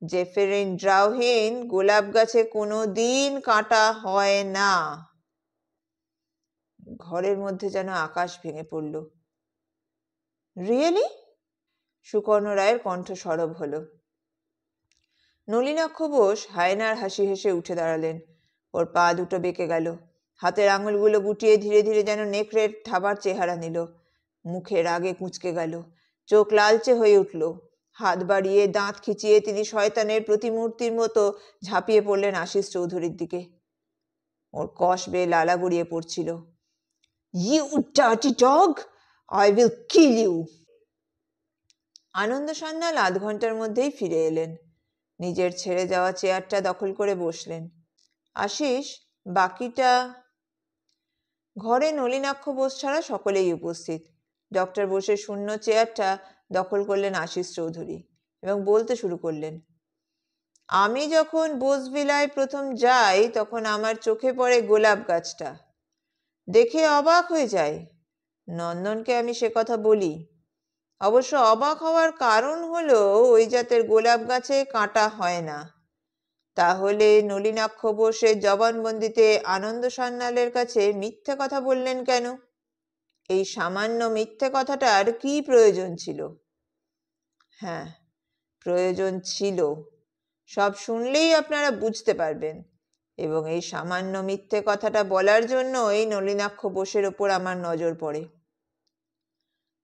জেফেরিন ড্রাউহিন গোলাপ গাছে কোনো দিন কাঁটা হয় না। ঘরের মধ্যে যেন আকাশ ভেঙে পড়ল। রিয়েলি? সুকর্ণ রায়ের কণ্ঠ সরব হলো। নলিনাক্ষ বোস হায়নার হাসি হেসে উঠে দাঁড়ালেন। ওর পা দুটো বেঁকে গেল, হাতের আঙুলগুলো গুটিয়ে ধীরে ধীরে যেন নেকড়ের থাবার চেহারা নিল। মুখে রাগে কুঁচকে গেল, চোখ লালচে হয়ে উঠল। হাত বাড়িয়ে দাঁত খিচিয়ে তিনি শয়তানের প্রতিমূর্তির মতো ঝাঁপিয়ে পড়লেন আশিস চৌধুরীর দিকে। ওর কষ বেয়ে লালা গড়িয়ে পড়ছিল। You dirty dog, I will kill you. Ananda Sanyal আধ ঘন্টার মধ্যেই ফিরে এলেন। নিজের ছেড়ে যাওয়া চেয়ারটা দখল করে বসলেন। আশিস বাকিটা। ঘরে নলিনাক্ষ বোস ছাড়া সকলেই উপস্থিত। ডক্টর বোসের শূন্য চেয়ারটা দখল করলেন আশিস চৌধুরী এবং বলতে শুরু করলেন, আমি যখন বোসভিলায় প্রথম যাই তখন আমার চোখে পড়ে গোলাপ গাছটা। দেখে অবাক হয়ে যাই। নন্দনকে আমি সে কথা বলি। অবশ্য অবাক হওয়ার কারণ হলো ওই জাতের গোলাপ গাছে কাঁটা হয় না। তাহলে নলিনাক্ষ বোসের জবানবন্দিতে আনন্দ সান্যালের কাছে মিথ্যে কথা বললেন কেন? এই সামান্য মিথ্যে কথাটার কি প্রয়োজন ছিল? হ্যাঁ, প্রয়োজন ছিল। সব শুনলেই আপনারা বুঝতে পারবেন। এবং এই সামান্য মিথ্যে কথাটা বলার জন্যই নলিনাক্ষ বোসের ওপর আমার নজর পড়ে।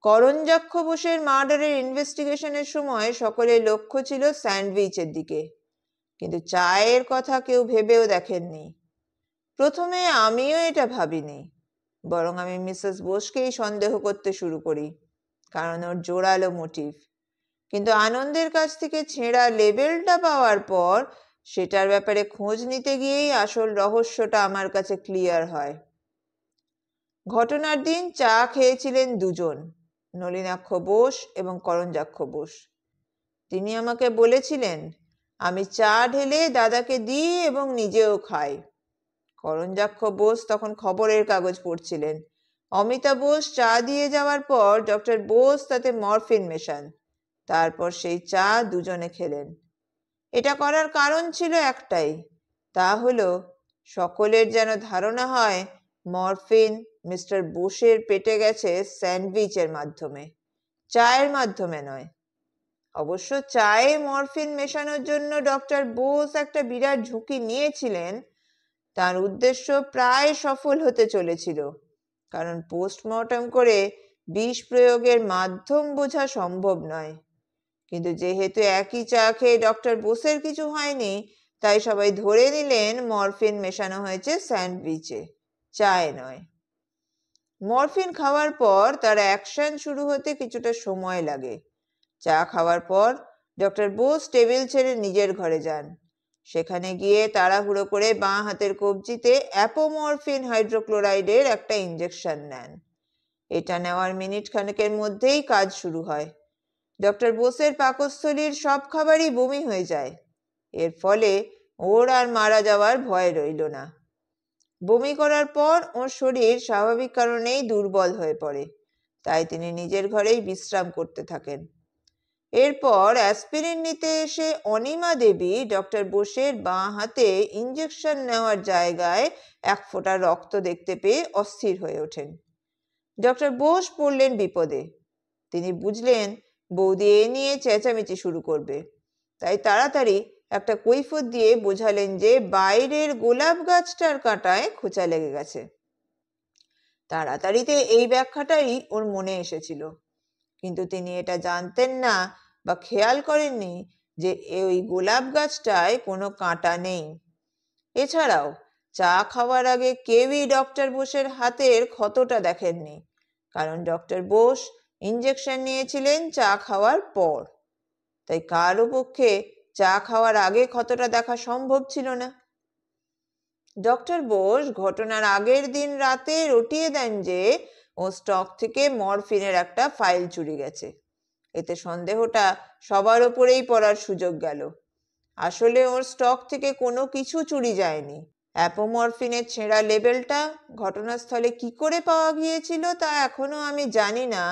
করঞ্জাক্ষ বোসের মার্ডারের ইনভেস্টিগেশনের সময় সকলের লক্ষ্য ছিল স্যান্ডউইচের দিকে, কিন্তু চায়ের কথা কেউ ভেবেও দেখেননি। প্রথমে আমিও এটা ভাবিনি, বরং আমি মিসেস বোসকেই সন্দেহ করতে শুরু করি, কারণ ওর জোরালো মোটিভ। কিন্তু আনন্দের কাছ থেকে ছেঁড়া লেবেলটা পাওয়ার পর সেটার ব্যাপারে খোঁজ নিতে গিয়েই আসল রহস্যটা আমার কাছে ক্লিয়ার হয়। ঘটনার দিন চা খেয়েছিলেন দুজন, নলিনাক্ষ বোস এবং করঞ্জাক্ষ বোস। তিনি আমাকে বলেছিলেন আমি চা ঢেলে দাদাকে দিই এবং নিজেও খাই। করঞ্জাক্ষ বোস তখন খবরের কাগজ পড়ছিলেন। অমিতা বোস চা দিয়ে যাওয়ার পর ডক্টর বোস তাতে মরফিন মেশান। তারপর সেই চা দুজনে খেলেন। এটা করার কারণ ছিল একটাই, তা হলো সকলের যেন ধারণা হয় মরফিন মিস্টার বোসের পেটে গেছে স্যান্ডউইচের মাধ্যমে, চায়ের মাধ্যমে নয়। অবশ্য চায়ে মরফিন মেশানোর জন্য ডক্টর বোস একটা বিরাট ঝুঁকি নিয়েছিলেন। তার উদ্দেশ্য প্রায় সফল হতে চলেছিল, কারণ পোস্টমর্টম করে বিষ প্রয়োগের মাধ্যম বোঝা সম্ভব নয়। কিন্তু যেহেতু একই চা খেয়ে ডক্টর বোসের কিছু হয়নি, তাই সবাই ধরে নিলেন মরফিন মেশানো হয়েছে স্যান্ডউইচে, চায়ে নয়। মরফিন খাওয়ার পর তার অ্যাকশন শুরু হতে কিছুটা সময় লাগে। চা খাওয়ার পর ডক্টর বোস টেবিল ছেড়ে নিজের ঘরে যান। সেখানে গিয়ে তাড়াহুড়ো করে বাঁ হাতের কবজিতে অ্যাপোমরফিন হাইড্রোক্লোরাইডের একটা ইঞ্জেকশন নেন। এটা নেওয়ার মিনিট খানেকের মধ্যেই কাজ শুরু হয়। ডক্টর বোসের পাকস্থলীর সব খাবারই বমি হয়ে যায়। এর ফলে ওর আর মারা যাওয়ার ভয় রইল না। বমি করার পর ওর শরীর স্বাভাবিক কারণেই দুর্বল হয়ে পড়ে, তাই তিনি নিজের ঘরেই বিশ্রাম করতে থাকেন। এরপর অ্যাসপিরিন নিতে এসে অনিমা দেবী ডক্টর বোসের বাঁ হাতে ইঞ্জেকশন নেওয়ার জায়গায় এক ফোঁটা রক্ত দেখতে পেয়ে অস্থির হয়ে ওঠেন। ডক্টর বোস পড়লেন বিপদে। তিনি বুঝলেন বৌদি এ নিয়ে চেঁচামেচি শুরু করবে, তাই তাড়াতাড়ি একটা কৈফিয়ত দিয়ে বোঝালেন যে বাইরের গোলাপ গাছটার কাঁটায় খোঁচা লেগে গেছে। তাড়াতাড়িতে এই ব্যাখ্যাটাই ওর মনে এসেছিল, কিন্তু তিনি এটা জানতেন না বা খেয়াল করেননি যে ওই গোলাপ গাছটায় কোনো কাঁটা নেই। এছাড়াও চা খাওয়ার আগে কেউই ডক্টর বোসের হাতের ক্ষতটা দেখেননি, কারণ ডক্টর বোস ইঞ্জেকশন নিয়েছিলেন চা খাওয়ার পর। তাই কারো পক্ষে চা খাওয়ার আগে ক্ষতটা দেখা সম্ভব ছিল না। ডক্টর বোস ঘটনার আগের দিন রাতে রটিয়ে দেন যে ও স্টক থেকে মরফিনের একটা ফাইল চুরি গেছে। এতে সন্দেহটা সবার ওপরেই পড়ার সুযোগ গেল। আসলে ওর স্টক থেকে কোনো কিছু চুরি যায়নি। অ্যাপোমরফিনের ছেঁড়া লেবেলটা ঘটনাস্থলে কি করে পাওয়া গিয়েছিল তা এখনো আমি জানি না।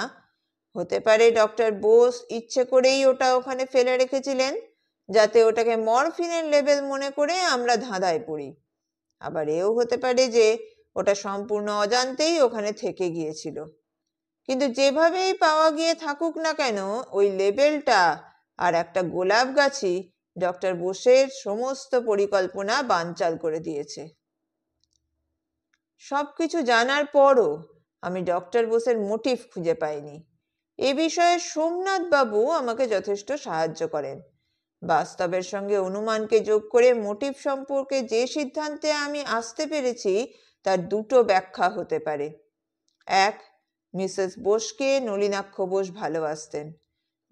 হতে পারে ডক্টর বোস ইচ্ছে করেই ওটা ওখানে ফেলে রেখেছিলেন, যাতে ওটাকে মরফিনের লেবেল মনে করে আমরা ধাঁধায় পড়ি। আবার এও হতে পারে যে ওটা সম্পূর্ণ অজান্তেই ওখানে থেকে গিয়েছিল। কিন্তু যেভাবেই পাওয়া গিয়ে থাকুক না কেন, ওই লেবেলটা আর একটা গোলাপ গাছই ডক্টর বোসের সমস্ত পরিকল্পনা বানচাল করে দিয়েছে। সবকিছু জানার পরও আমি ডক্টর বোসের মোটিভ খুঁজে পাইনি। এ বিষয়ে সোমনাথ বাবু আমাকে যথেষ্ট সাহায্য করেন। বাস্তবের সঙ্গে অনুমানকে যোগ করে মোটিভ সম্পর্কে যে সিদ্ধান্তে আমি আসতে পেরেছি তার দুটো ব্যাখ্যা হতে পারে। এক, মিসেস বোসকে নলিনাক্ষ বোস ভালোবাসতেন,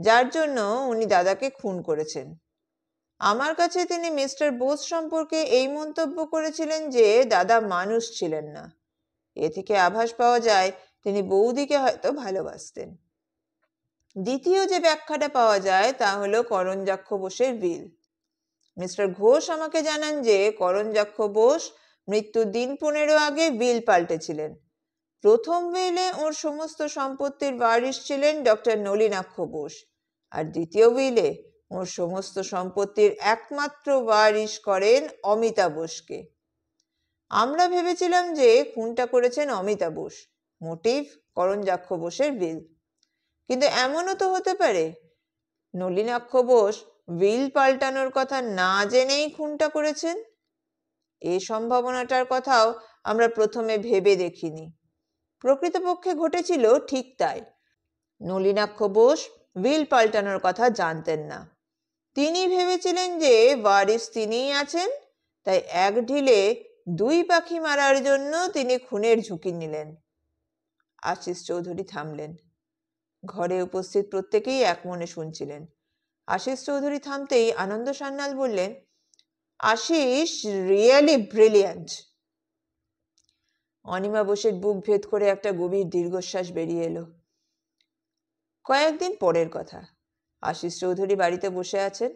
যার জন্য উনি দাদাকে খুন করেছেন। আমার কাছে তিনি মিস্টার বোস সম্পর্কে এই মন্তব্য করেছিলেন যে দাদা মানুষ ছিলেন না। এ থেকে আভাস পাওয়া যায় তিনি বৌদিকে হয়তো ভালোবাসতেন। দ্বিতীয় যে ব্যাখ্যাটা পাওয়া যায় তা হলো করঞ্জাক্ষ বোসের বিল। মিস্টার ঘোষ আমাকে জানান যে করঞ্জাক্ষ বোস মৃত্যুর দিন 15 আগে বিল পাল্টেছিলেন। প্রথম উইলে ওর সমস্ত সম্পত্তির ওয়ারিশ ছিলেন ডক্টর নলিনাক্ষ বোস, আর দ্বিতীয় উইলে ওর সমস্ত সম্পত্তির একমাত্র ওয়ারিশ করেন অমিতা বোসকে। আমরা ভেবেছিলাম যে খুনটা করেছেন অমিতা বোস, মোটিভ করঞ্জাক্ষ বোসের বিল। কিন্তু এমনও তো হতে পারে নলিনাক্ষ বোস উইল পাল্টানোর কথা না জেনেই খুনটা করেছেন। এই সম্ভাবনাটার কথাও আমরা প্রথমে ভেবে দেখিনি। প্রকৃতপক্ষে ঘটেছিল ঠিক তাই। নলিনাক্ষ বোস উইল পাল্টানোর কথা জানতেন না। তিনি ভেবেছিলেন যে ওয়ারিশ তিনিই আছেন, তাই এক ঢিলে দুই পাখি মারার জন্য তিনি খুনের ঝুঁকি নিলেন। আশিস চৌধুরী থামলেন। ঘরে উপস্থিত প্রত্যেকেই এক মনে শুনছিলেন। আশিস চৌধুরী থামতেই আনন্দ সান্যাল বললেন, আশিস রিয়েলি ব্রিলিয়ান্ট। অনিমা বোসের বুক ভেদ করে একটা গভীর দীর্ঘশ্বাস বেরিয়ে এলো। কয়েকদিন পরের কথা। আশিস চৌধুরী বাড়িতে বসে আছেন।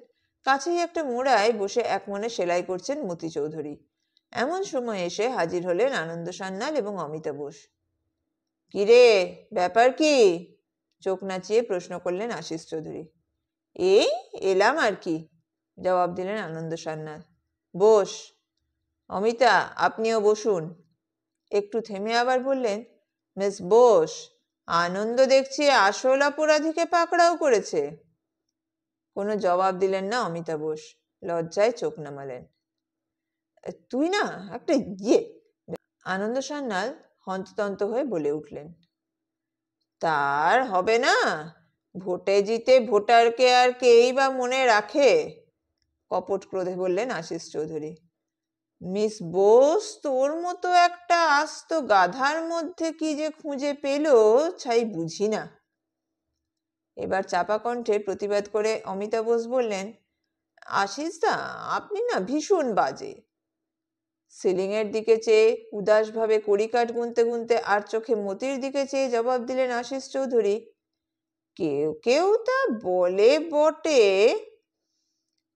কাছেই একটা মোড়ায় বসে একমনে সেলাই করছেন মতি চৌধুরী। এমন সময় এসে হাজির হলেন আনন্দ সান্যাল এবং অমিতা বোস। কিরে, ব্যাপার কি? চোখ নাচিয়ে প্রশ্ন করলেন আশিস চৌধুরী। এই এলাম আর কি, জবাব দিলেন আনন্দ সান্যাল। বস। অমিতা, আপনিও বসুন। একটু থেমে আবার বললেন, মিস বোস, আনন্দ দেখছি আসল অপরাধীকে পাকড়াও করেছে। কোনো জবাব দিলেন না অমিতা বোস, লজ্জায় চোখ নামালেন। তুই না একটা আনন্দ সান্যাল হন্তদন্ত হয়ে বলে উঠলেন। তার হবে না? ভোটে জিতে ভোটারকে আর কেই বা মনে রাখে, কপট ক্রোধে বললেন আশিস চৌধুরী। মিস বোস তোর মতো একটা আস্ত গাধার মধ্যে কি যে খুঁজে পেল ছাই বুঝি না। এবার চাপা কণ্ঠে প্রতিবাদ করে অমিতা বোস বললেন, আশিস দা, আপনি না ভীষণ বাজে। সিলিং এর দিকে চেয়ে উদাসভাবে কড়িকাঠ গুনতে গুনতে আর চোখে মতির দিকে চেয়ে জবাব দিলেন আশিস চৌধুরী, কেউ কেউ তা বলে বটে।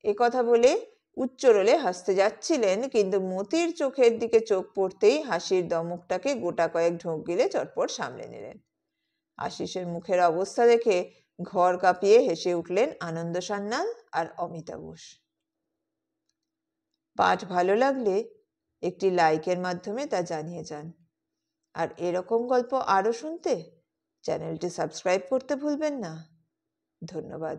এ কথা বলে উচ্চরোলে হাসতে যাচ্ছিলেন, কিন্তু মতির চোখের দিকে চোখ পড়তেই হাসির দমকটাকে গোটা কয়েক ঢোক গিলে চটপট সামলে নিলেন। আশিসের মুখের অবস্থা দেখে ঘর কাঁপিয়ে হেসে উঠলেন আনন্দ সান্যাল আর অমিতা বোস। পাঠ ভালো লাগলে একটি লাইকের মাধ্যমে তা জানিয়ে যান। আর এরকম গল্প আরও শুনতে চ্যানেলটি সাবস্ক্রাইব করতে ভুলবেন না। ধন্যবাদ।